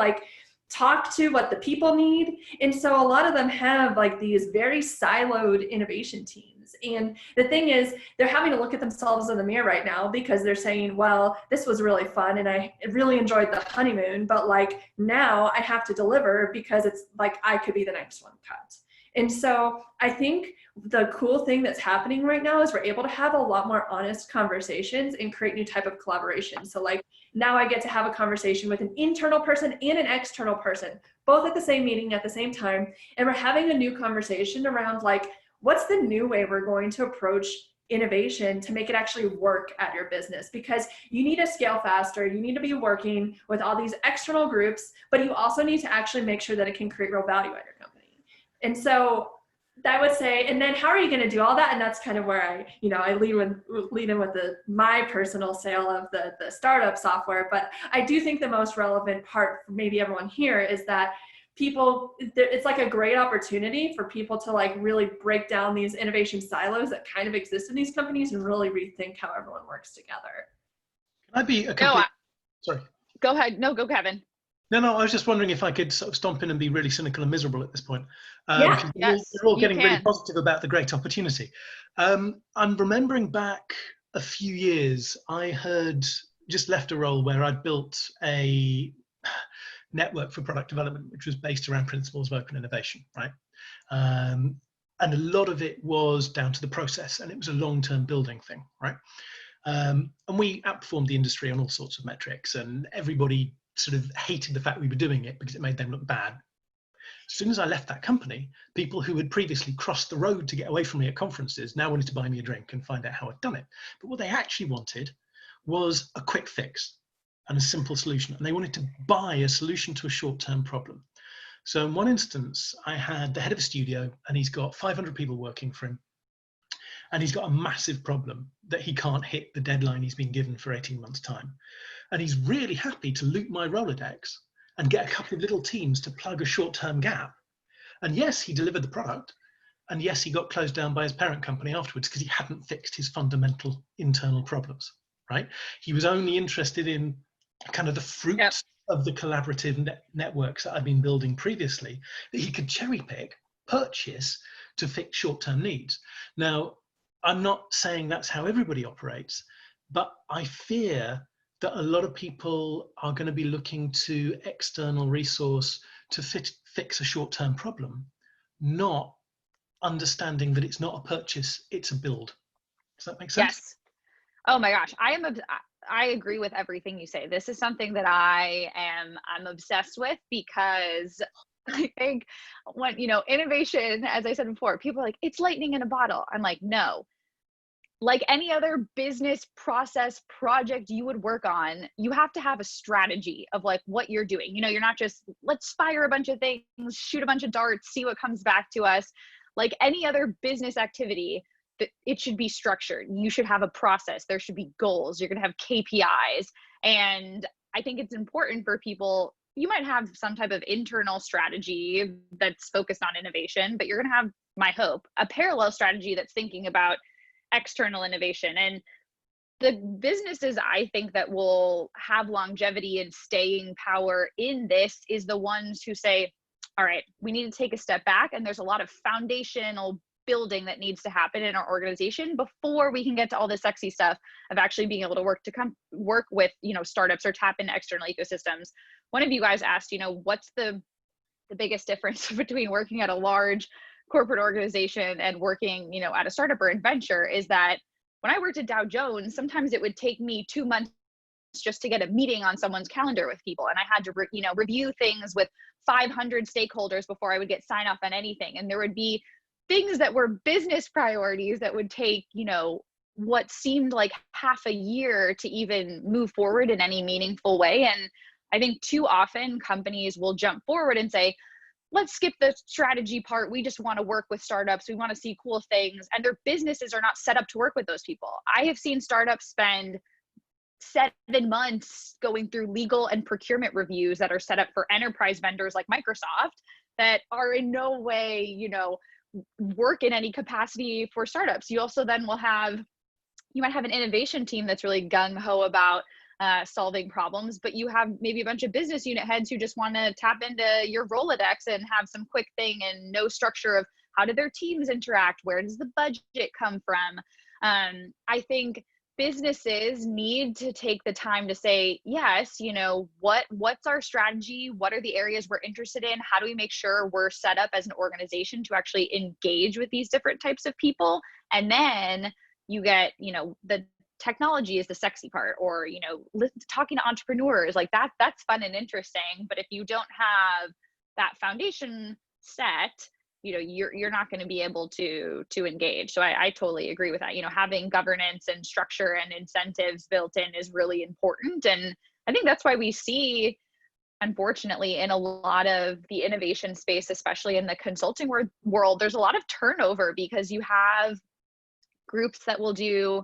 talk to what the people need. And so a lot of them have like these very siloed innovation teams. And the thing is, they're having to look at themselves in the mirror right now, because they're saying, well, this was really fun and I really enjoyed the honeymoon, but now I have to deliver, because it's like I could be the next one cut. And so I think the cool thing that's happening right now is we're able to have a lot more honest conversations and create new type of collaboration. So now I get to have a conversation with an internal person and an external person, both at the same meeting at the same time. And we're having a new conversation around like, what's the new way we're going to approach innovation to make it actually work at your business? Because you need to scale faster. You need to be working with all these external groups, but you also need to actually make sure that it can create real value at your company. And so I would say, and then how are you going to do all that? And that's kind of where I lead in with my personal sale of the startup software. But I do think the most relevant part for maybe everyone here is that it's like a great opportunity for people to like really break down these innovation silos that kind of exist in these companies and really rethink how everyone works together. Can I be a complete... Sorry. Go ahead. No, go Kevin. No, I was just wondering if I could sort of stomp in and be really cynical and miserable at this point. Yeah, we're all getting really positive about the great opportunity. I'm remembering back a few years, I had just left a role where I'd built a network for product development, which was based around principles of open innovation, right? And a lot of it was down to the process, and it was a long-term building thing, right? And we outperformed the industry on all sorts of metrics, and everybody sort of hated the fact we were doing it because it made them look bad. As soon as I left that company, people who had previously crossed the road to get away from me at conferences now wanted to buy me a drink and find out how I'd done it. But what they actually wanted was a quick fix and a simple solution. And they wanted to buy a solution to a short-term problem. So in one instance, I had the head of a studio, and he's got 500 people working for him. And he's got a massive problem that he can't hit the deadline he's been given for 18 months' time. And he's really happy to loot my Rolodex and get a couple of little teams to plug a short-term gap. And yes, he delivered the product. And yes, he got closed down by his parent company afterwards because he hadn't fixed his fundamental internal problems, right? He was only interested in kind of the fruits of the collaborative networks that I'd been building previously that he could cherry pick, purchase to fix short-term needs. Now, I'm not saying that's how everybody operates, but I fear that a lot of people are going to be looking to external resource to fix a short-term problem, not understanding that it's not a purchase, it's a build. Does that make sense? Yes. Oh my gosh, I agree with everything you say. This is something that I'm obsessed with, because I think when, innovation, as I said before, people are like, it's lightning in a bottle. I'm like, no. Like any other business process project you would work on, you have to have a strategy of like what you're doing. You're not just, let's fire a bunch of things, shoot a bunch of darts, see what comes back to us. Like any other business activity, it should be structured. You should have a process. There should be goals. You're going to have KPIs. And I think it's important for people. You might have some type of internal strategy that's focused on innovation, but you're going to have, my hope, a parallel strategy that's thinking about external innovation. And the businesses I think that will have longevity and staying power in this is the ones who say, all right, we need to take a step back, and there's a lot of foundational building that needs to happen in our organization before we can get to all the sexy stuff of actually being able to work with startups or tap into external ecosystems. One of you guys asked, what's the biggest difference between working at a large corporate organization and working, at a startup or venture, is that when I worked at Dow Jones, sometimes it would take me 2 months just to get a meeting on someone's calendar with people. And I had to, review things with 500 stakeholders before I would get sign off on anything. And there would be things that were business priorities that would take, what seemed like half a year to even move forward in any meaningful way. And I think too often companies will jump forward and say, let's skip the strategy part. We just want to work with startups. We want to see cool things. And their businesses are not set up to work with those people. I have seen startups spend 7 months going through legal and procurement reviews that are set up for enterprise vendors like Microsoft that are in no way, work in any capacity for startups. You also then you might have an innovation team that's really gung-ho about solving problems, but you have maybe a bunch of business unit heads who just want to tap into your Rolodex and have some quick thing and no structure of how do their teams interact? Where does the budget come from? I think businesses need to take the time to say, yes, what's our strategy? What are the areas we're interested in? How do we make sure we're set up as an organization to actually engage with these different types of people? And then you get, the technology is the sexy part, or, you know, talking to entrepreneurs, like that's fun and interesting. But if you don't have that foundation set, you know, you're not going to be able to engage. So I totally agree with that. You know, having governance and structure and incentives built in is really important. And I think that's why we see, unfortunately, in a lot of the innovation space, especially in the consulting world, there's a lot of turnover, because you have groups that will do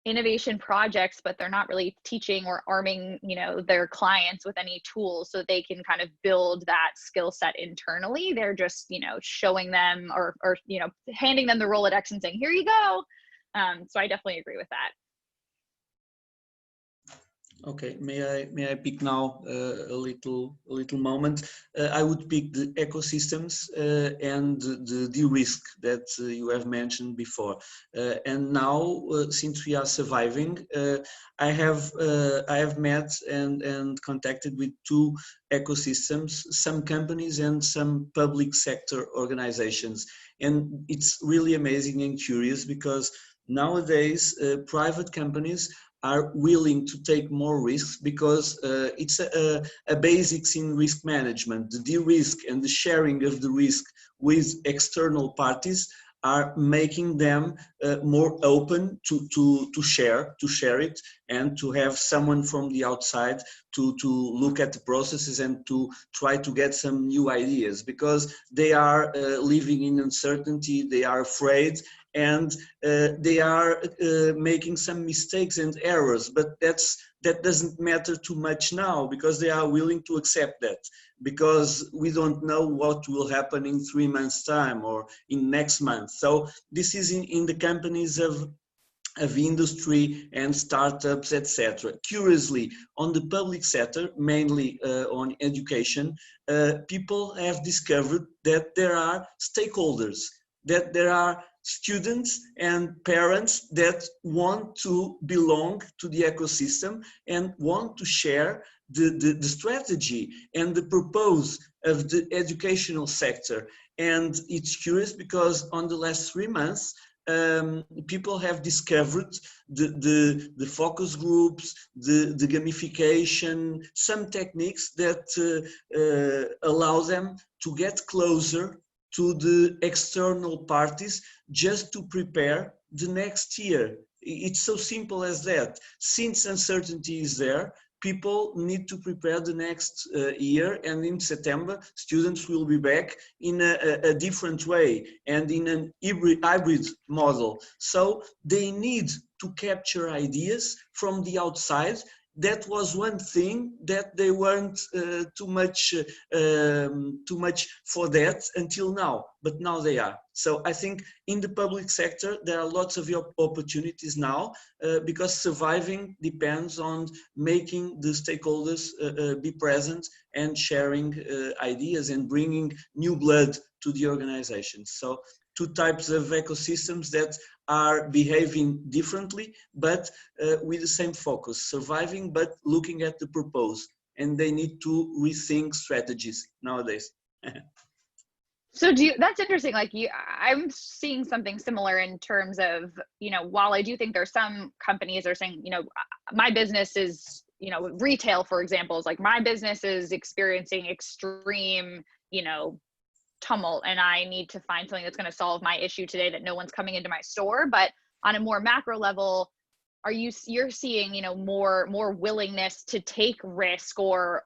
innovation projects, but they're not really teaching or arming, you know, their clients with any tools so that they can kind of build that skill set internally. They're just, you know, showing them or you know, handing them the Rolodex and saying, here you go. So I definitely agree with that. Okay, may I pick now a little moment? I would pick the ecosystems and the de-risk that you have mentioned before. And now, since we are surviving, I have met and contacted with two ecosystems, some companies and some public sector organizations, and it's really amazing and curious, because nowadays private companies are willing to take more risks, because it's a basics in risk management. The de-risk and the sharing of the risk with external parties are making them more open to share it, and to have someone from the outside to look at the processes and to try to get some new ideas, because they are living in uncertainty, they are afraid, and they are making some mistakes and errors, but that doesn't matter too much now, because they are willing to accept that, because we don't know what will happen in 3 months' time or in next month. So this is in the companies of industry and startups, etc. Curiously, on the public sector, mainly on education, people have discovered that there are stakeholders, that there are students and parents that want to belong to the ecosystem and want to share the strategy and the purpose of the educational sector. And it's curious, because on the last 3 months, people have discovered the focus groups, the gamification, some techniques that allow them to get closer to the external parties, just to prepare the next year. It's so simple as that. Since uncertainty is there, people need to prepare the next year, and in September, students will be back in a different way and in an hybrid model. So they need to capture ideas from the outside. That was one thing that they weren't too much for that until now, but now they are. So I think in the public sector there are lots of opportunities now, because surviving depends on making the stakeholders be present and sharing ideas and bringing new blood to the organization. So two types of ecosystems that are behaving differently, but with the same focus, surviving, but looking at the purpose, and they need to rethink strategies nowadays. So that's interesting. Like I'm seeing something similar in terms of, you know, while I do think there's some companies that are saying, you know, my business is, you know, retail, for example, is like, my business is experiencing extreme, you know, tumult, and I need to find something that's going to solve my issue today that no one's coming into my store. But on a more macro level, you're seeing, you know, more willingness to take risk, or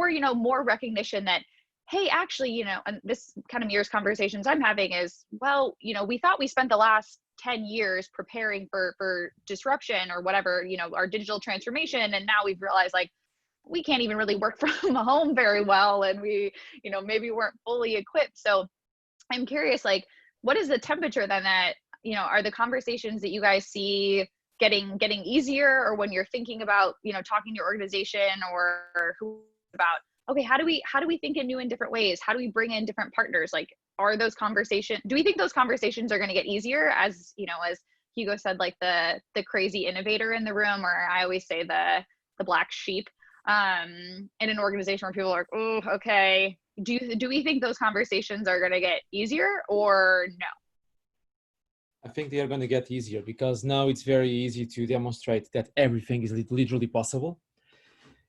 you know, more recognition that, hey, actually, you know, and this kind of mirrors conversations I'm having is, well, you know, we thought we spent the last 10 years preparing for disruption or whatever, you know, our digital transformation, and now we've realized, like, we can't even really work from home very well, and we, you know, maybe weren't fully equipped. So I'm curious, like, what is the temperature then that, you know, are the conversations that you guys see getting easier, or when you're thinking about, you know, talking to your organization or who about, okay, how do we think in new and different ways? How do we bring in different partners? Like, are those conversations, do we think those conversations are going to get easier, as, you know, as Hugo said, like the crazy innovator in the room, or I always say the black sheep in an organization where people are like, oh, okay. Do we think those conversations are going to get easier, or no? I think they are going to get easier because now it's very easy to demonstrate that everything is literally possible.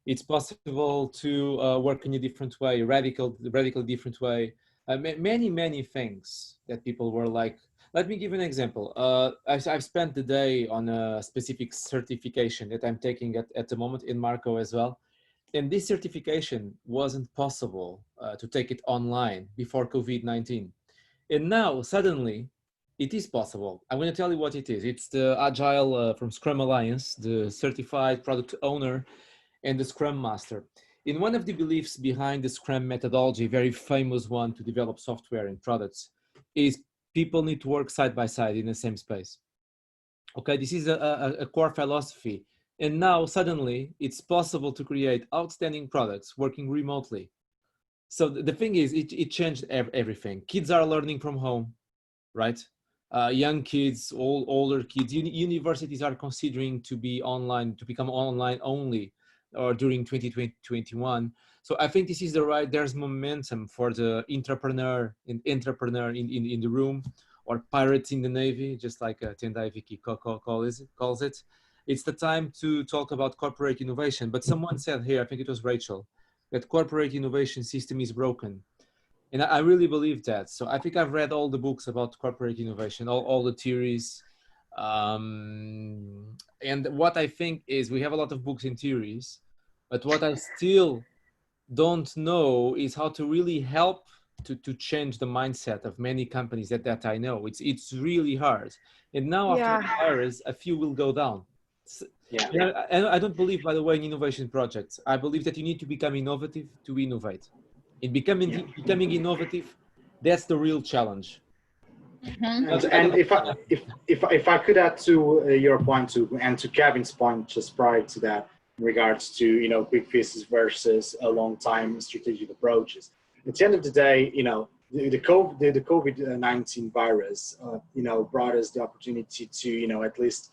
It's possible to work in a different way, radically different way. Many things that people were like, let me give an example. I've spent the day on a specific certification that I'm taking at the moment in Marco as well. And this certification wasn't possible to take it online before COVID-19. And now suddenly it is possible. I'm going to tell you what it is. It's the Agile from Scrum Alliance, the certified product owner and the Scrum Master. In one of the beliefs behind the Scrum methodology, a very famous one to develop software and products, is people need to work side by side in the same space. Okay, this is a core philosophy. And now suddenly it's possible to create outstanding products working remotely. So the thing is, it changed everything. Kids are learning from home, right? Young kids, older kids, universities are considering to be online, to become online only, or during 2021. So I think this is there's momentum for the entrepreneur in the room, or pirates in the Navy, just like Tendai Vicky calls it. It's the time to talk about corporate innovation. But someone said here, I think it was Rachel, that corporate innovation system is broken. And I really believe that. So I think I've read all the books about corporate innovation, all the theories. And what I think is we have a lot of books and theories, but what I still don't know is how to really help to change the mindset of many companies that I know. It's really hard. And now after the virus, a few will go down. Yeah. I don't believe, by the way, in innovation projects. I believe that you need to become innovative to innovate. In becoming innovative, that's the real challenge. Mm-hmm. And if I could add to your point and to Kevin's point just prior to that, in regards to quick fixes versus a long time strategic approaches. At the end of the day, the COVID-19 virus, brought us the opportunity to at least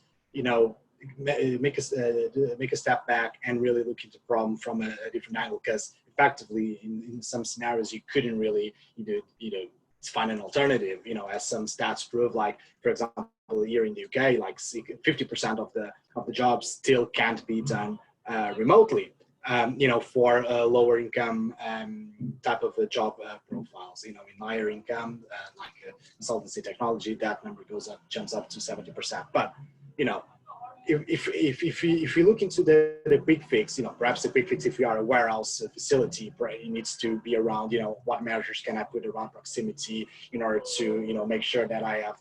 make a step back and really look into the problem from a different angle, because effectively in some scenarios you couldn't really find an alternative, as some stats prove, like for example here in the UK, like 50% of the jobs still can't be done remotely, for lower income type of job profiles. In higher income, like consultancy technology, that number jumps up to 70%. But if you look into the quick fix, perhaps the quick fix, if you are a warehouse facility, it needs to be around, what measures can I put around proximity in order to, make sure that I have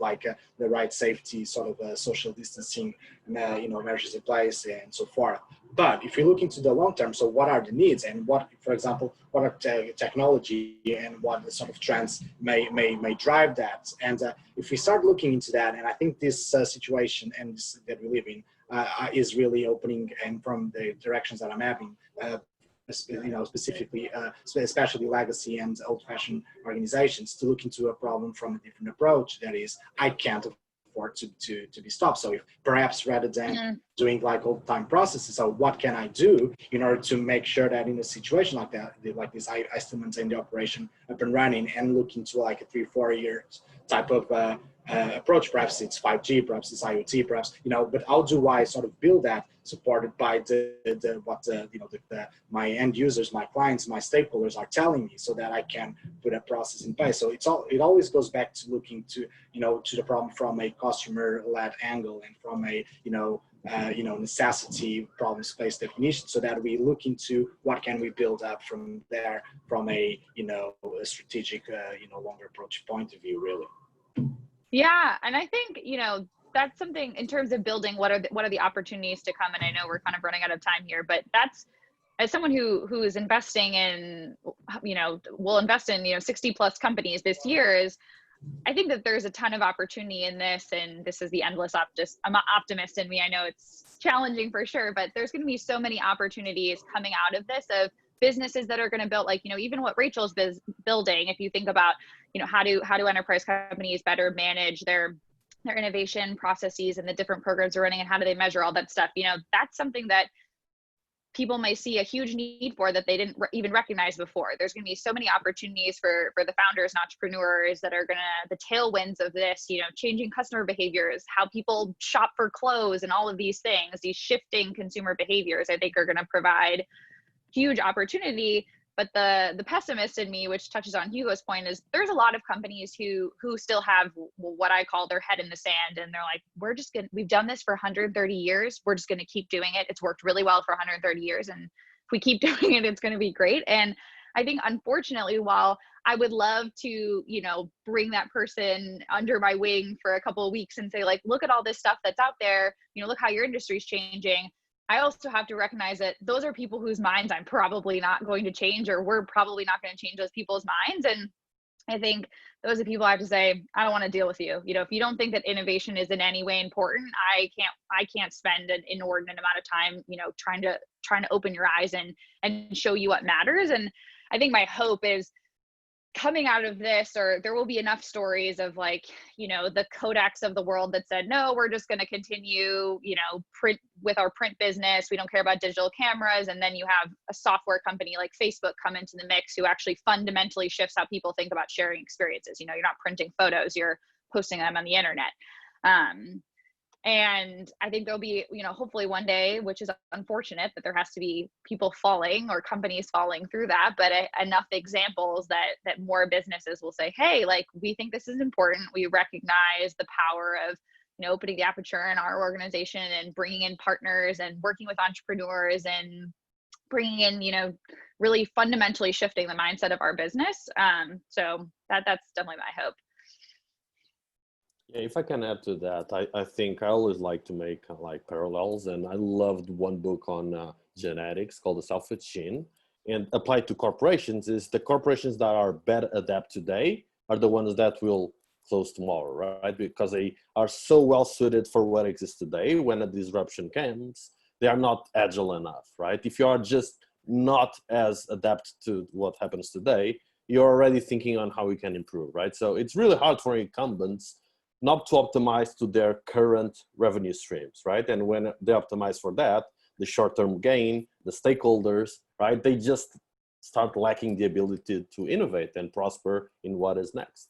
the right safety sort of social distancing, measures in place and so forth. But if you look into the long term, so what are the needs, and what, for example, what are technology and what sort of trends may drive that? And if we start looking into that, and I think this situation and this, that we live in is really opening, and from the directions that I'm having, specifically, especially legacy and old-fashioned organizations, to look into a problem from a different approach. That is, I can't afford to be stopped. So if perhaps rather than doing like old-time processes, so what can I do in order to make sure that in a situation like that, like this, I still maintain the operation up and running, and look into like a 3-4 years type of approach. Perhaps it's 5G, perhaps it's IoT, perhaps, but how do I sort of build that supported by my end users, my clients, my stakeholders are telling me, so that I can put a process in place. So it always goes back to looking to, to the problem from a customer-led angle, and from a, necessity problem space definition, so that we look into what can we build up from there, from a, a strategic, longer approach point of view, really. Yeah, and I think, that's something in terms of building what are the opportunities to come. And I know we're kind of running out of time here, but that's, as someone who is investing in, will invest in 60 plus companies this year, is I think that there's a ton of opportunity in this, and this is the endless optimist in me. I know it's challenging for sure, but there's going to be so many opportunities coming out of this, of businesses that are going to build, like, even what Rachel's building. If you think about, how do enterprise companies better manage their innovation processes and the different programs they're running, and how do they measure all that stuff? That's something that people may see a huge need for that they didn't even recognize before. There's going to be so many opportunities for the founders and entrepreneurs that are going to, the tailwinds of this, you know, changing customer behaviors, how people shop for clothes and all of these things, these shifting consumer behaviors, I think are going to provide huge opportunity. But the pessimist in me, which touches on Hugo's point, is there's a lot of companies who still have what I call their head in the sand, and they're like, we've done this for 130 years. We're just going to keep doing it. It's worked really well for 130 years, and if we keep doing it, it's going to be great. And I think, unfortunately, while I would love to, you know, bring that person under my wing for a couple of weeks and say, like, look at all this stuff that's out there. You know, look how your industry is changing. I also have to recognize that those are people whose minds I'm probably not going to change, or we're probably not going to change those people's minds. And I think those are people I have to say, I don't want to deal with you. You know, if you don't think that innovation is in any way important, I can't spend an inordinate amount of time, you know, trying to open your eyes and show you what matters. And I think my hope is, coming out of this, or there will be enough stories of, like, you know, the Kodaks of the world that said, no, we're just going to continue, you know, print with our print business. We don't care about digital cameras. And then you have a software company like Facebook come into the mix, who actually fundamentally shifts how people think about sharing experiences. You know, you're not printing photos, you're posting them on the internet. And I think there'll be, you know, hopefully one day, which is unfortunate that there has to be people falling or companies falling through that, but enough examples that more businesses will say, hey, like, we think this is important. We recognize the power of, you know, opening the aperture in our organization and bringing in partners and working with entrepreneurs and bringing in, you know, really fundamentally shifting the mindset of our business. So that's definitely my hope. Yeah, if I can add to that, I think I always like to make like parallels, and I loved one book on genetics called The Selfish Gene, and applied to corporations is the corporations that are better adapt today are the ones that will close tomorrow, right? Because they are so well suited for what exists today. When a disruption comes, they are not agile enough, right? If you are just not as adapt to what happens today, you're already thinking on how we can improve, right? So it's really hard for incumbents not to optimize to their current revenue streams, right? And when they optimize for that, the short-term gain, the stakeholders, right? They just start lacking the ability to innovate and prosper in what is next.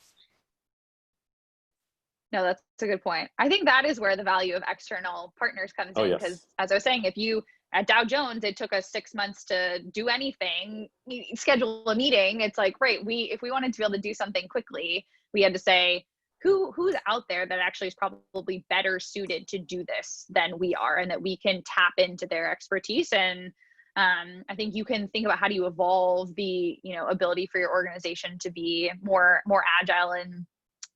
No, that's a good point. I think that is where the value of external partners comes in, because as I was saying, if you, at Dow Jones, it took us 6 months to do anything, schedule a meeting. It's like, right, if we wanted to be able to do something quickly, we had to say, who's out there that actually is probably better suited to do this than we are, and that we can tap into their expertise. And I think you can think about how do you evolve the, you know, ability for your organization to be more agile and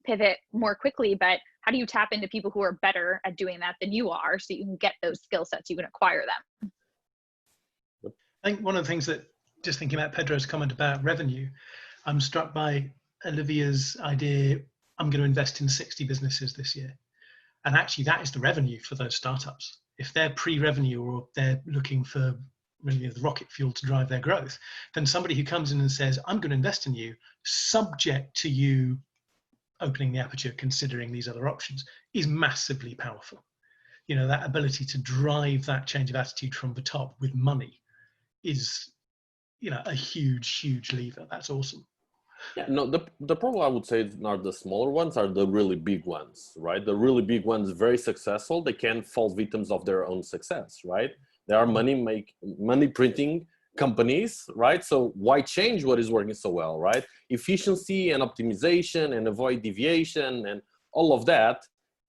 pivot more quickly, but how do you tap into people who are better at doing that than you are, so you can get those skill sets, you can acquire them? I think one of the things that, just thinking about Pedro's comment about revenue, I'm struck by Olivia's idea, I'm going to invest in 60 businesses this year. And actually that is the revenue for those startups. If they're pre-revenue or they're looking for really the rocket fuel to drive their growth, then somebody who comes in and says, I'm going to invest in you, subject to you opening the aperture, considering these other options, is massively powerful. You know, that ability to drive that change of attitude from the top with money is, you know, a huge, huge lever. That's awesome. Yeah, no, the problem I would say are the smaller ones, are the really big ones, right? The really big ones, very successful, they can fall victims of their own success, right? They are money printing companies, right? So why change what is working so well, right? Efficiency and optimization and avoid deviation and all of that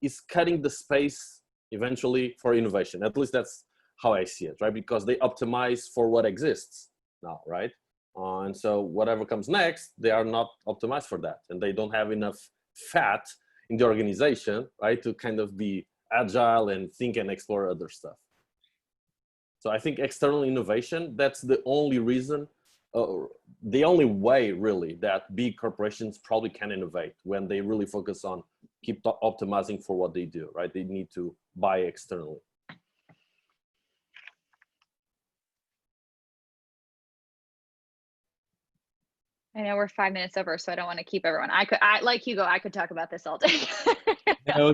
is cutting the space eventually for innovation. At least that's how I see it, right? Because they optimize for what exists now, right? And so whatever comes next, they are not optimized for that. And they don't have enough fat in the organization, right? To kind of be agile and think and explore other stuff. So I think external innovation, that's the only reason, the only way really that big corporations probably can innovate, when they really focus on keep optimizing for what they do, right? They need to buy externally. I know we're 5 minutes over, so I don't want to keep everyone. I like Hugo, I could talk about this all day. No,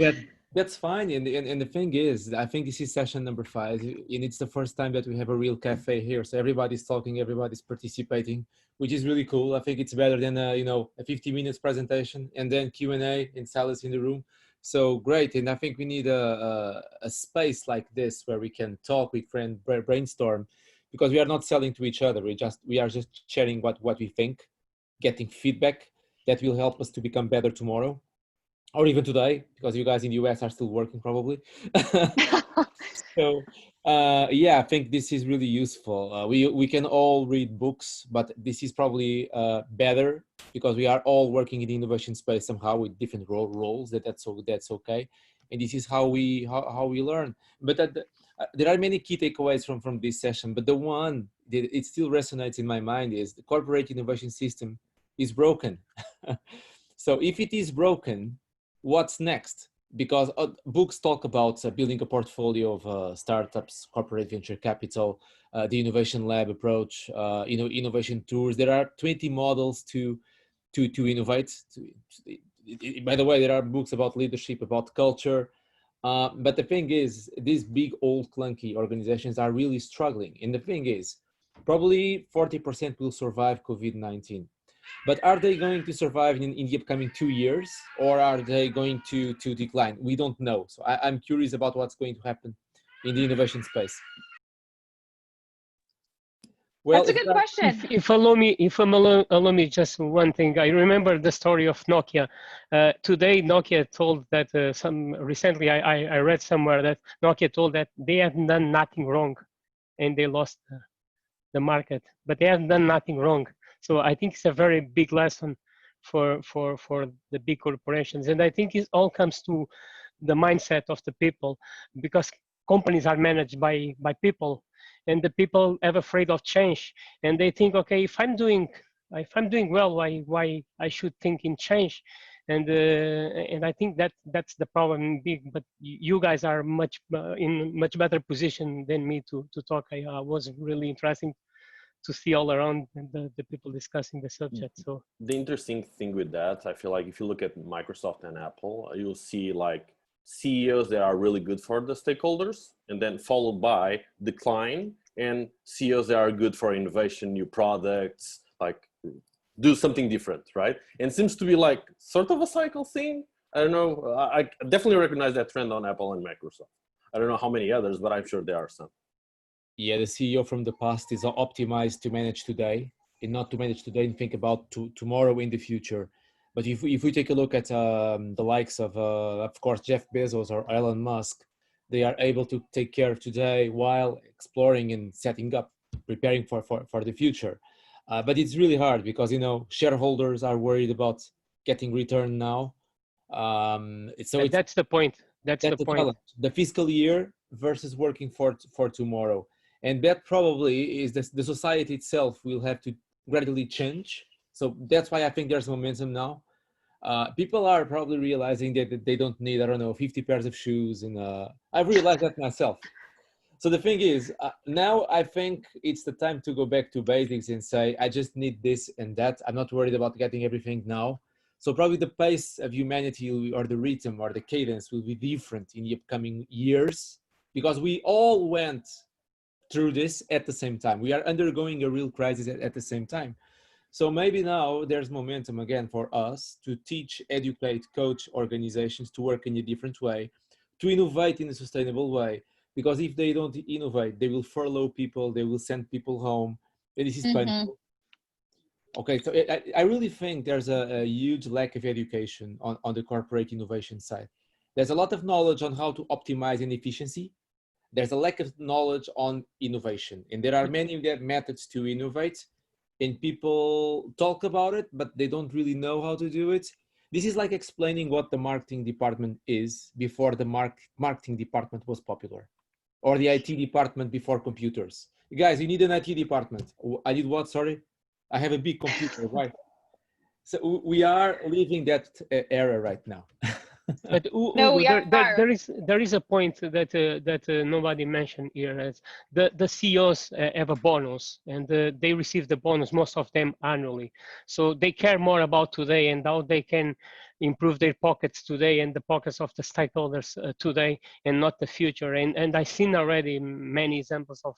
That's fine. And the thing is, I think this is session number 5, and it's the first time that we have a real cafe here. So everybody's talking, everybody's participating, which is really cool. I think it's better than a 50 minutes presentation and then Q&A and silence in the room. So great. And I think we need a space like this where we can talk, we can brainstorm, because we are not selling to each other. We are just sharing what we think, getting feedback that will help us to become better tomorrow. Or even today, because you guys in the US are still working probably. So yeah, I think this is really useful. We can all read books, but this is probably better because we are all working in the innovation space somehow with different roles. That's okay, and this is how we learn. But there are many key takeaways from this session. But the one that it still resonates in my mind is the corporate innovation system is broken. So if it is broken, what's next? Because books talk about building a portfolio of startups, corporate venture capital, the innovation lab approach, innovation tours. There are 20 models to innovate. By the way, there are books about leadership, about culture. But the thing is, these big, old, clunky organizations are really struggling. And the thing is, probably 40% will survive COVID-19. But are they going to survive in the upcoming 2 years, or are they going to decline? We don't know. So I'm curious about what's going to happen in the innovation space. Well, that's a good question. If allow me just one thing. I remember the story of Nokia. Today, Nokia told that recently I read somewhere that Nokia told that they have done nothing wrong, and they lost the market, but they haven't done nothing wrong. So I think it's a very big lesson for the big corporations. And I think it all comes to the mindset of the people, because companies are managed by people, and the people are afraid of change. And they think, okay, if I'm doing well, why I should think in change? And I think that's the problem big. But you guys are in much better position than me to talk. I was really interesting to see all around the people discussing the subject. So the interesting thing with that, I feel like if you look at Microsoft and Apple, you'll see like CEOs that are really good for the stakeholders, and then followed by decline, and CEOs that are good for innovation, new products, like do something different, right? And it seems to be like sort of a cycle thing. I don't know. I definitely recognize that trend on Apple and Microsoft. I don't know how many others, but I'm sure there are some. Yeah, the CEO from the past is optimized to manage today, and not to manage today and think about tomorrow in the future. But if we take a look at the likes of course, Jeff Bezos or Elon Musk, they are able to take care of today while exploring and setting up, preparing for the future. But it's really hard because, shareholders are worried about getting return now. So that's the point. That's the point. Challenge. The fiscal year versus working for tomorrow. And that probably is the society itself will have to gradually change. So that's why I think there's momentum now. People are probably realizing that they don't need, 50 pairs of shoes. And I've realized that myself. So the thing is, now I think it's the time to go back to basics and say, I just need this and that. I'm not worried about getting everything now. So probably the pace of humanity or the rhythm or the cadence will be different in the upcoming years, because we all went through this at the same time. We are undergoing a real crisis at the same time. So maybe now there's momentum again for us to teach, educate, coach organizations to work in a different way, to innovate in a sustainable way. Because if they don't innovate, they will furlough people, they will send people home, and this is painful. Okay, so I really think there's a huge lack of education on the corporate innovation side. There's a lot of knowledge on how to optimize in efficiency. There's a lack of knowledge on innovation. And there are many methods to innovate, and people talk about it, but they don't really know how to do it. This is like explaining what the marketing department is before the marketing department was popular, or the IT department before computers. Guys, you need an IT department. I need what? Sorry? I have a big computer, right? So we are living that era right now. But No, we there is a point that nobody mentioned here. As the CEOs have a bonus, and they receive the bonus, most of them annually. So they care more about today and how they can improve their pockets today and the pockets of the stakeholders today, and not the future. And I've seen already many examples of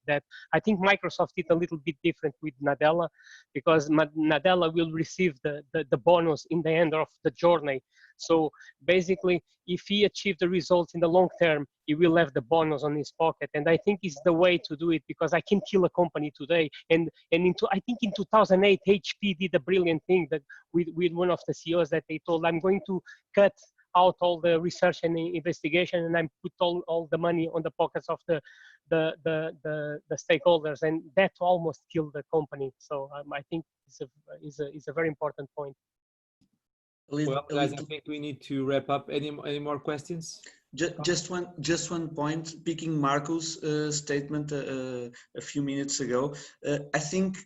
that. I think Microsoft did a little bit different with Nadella, because Nadella will receive the bonus in the end of the journey. So basically, if he achieved the results in the long term, he will have the bonus on his pocket. And I think it's the way to do it, because I can kill a company today. And I think in 2008, HP did a brilliant thing that with one of the CEOs, that they told, I'm going to cut out all the research and investigation, and I put all the money on the pockets of the stakeholders, and that almost killed the company. So I think it's a very important point. Well, guys, I think we need to wrap up. Any more questions? Just one point. Picking Marco's statement a few minutes ago, I think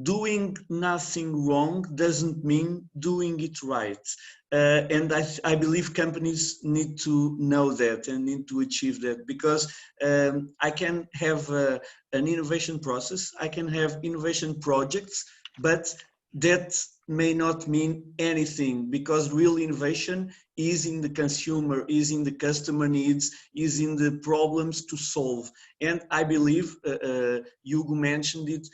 doing nothing wrong doesn't mean doing it right, and I believe companies need to know that and need to achieve that, because I can have an innovation process, I can have innovation projects, but that may not mean anything, because real innovation is in the consumer, is in the customer needs, is in the problems to solve. And I believe, Hugo mentioned it,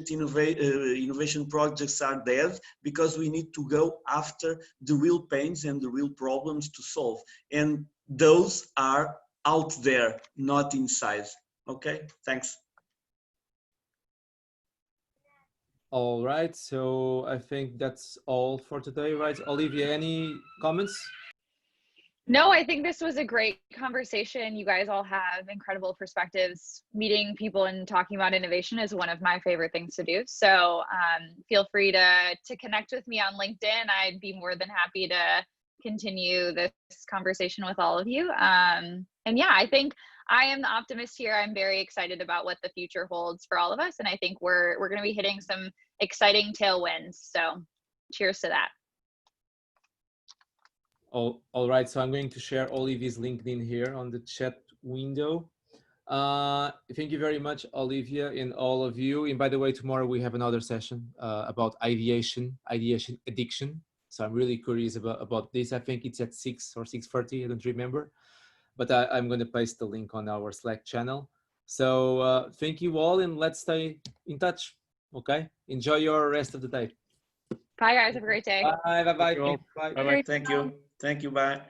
innovation projects are dead, because we need to go after the real pains and the real problems to solve. And those are out there, not inside. Okay, thanks. All right, so I think that's all for today, right? Olivia, any comments? No, I think this was a great conversation. You guys all have incredible perspectives. Meeting people and talking about innovation is one of my favorite things to do. So feel free to connect with me on LinkedIn. I'd be more than happy to continue this conversation with all of you. And yeah, I think I am the optimist here. I'm very excited about what the future holds for all of us. And I think we're going to be hitting some exciting tailwinds. So cheers to that. All right, so I'm going to share Olivia's LinkedIn here on the chat window. Thank you very much, Olivia, and all of you. And by the way, tomorrow we have another session about ideation addiction. So I'm really curious about this. I think it's at 6 or 6:30, I don't remember. But I'm going to paste the link on our Slack channel. So thank you all, and let's stay in touch. Okay, enjoy your rest of the day. Bye, guys. Have a great day. Bye. Bye. Thank you. Bye.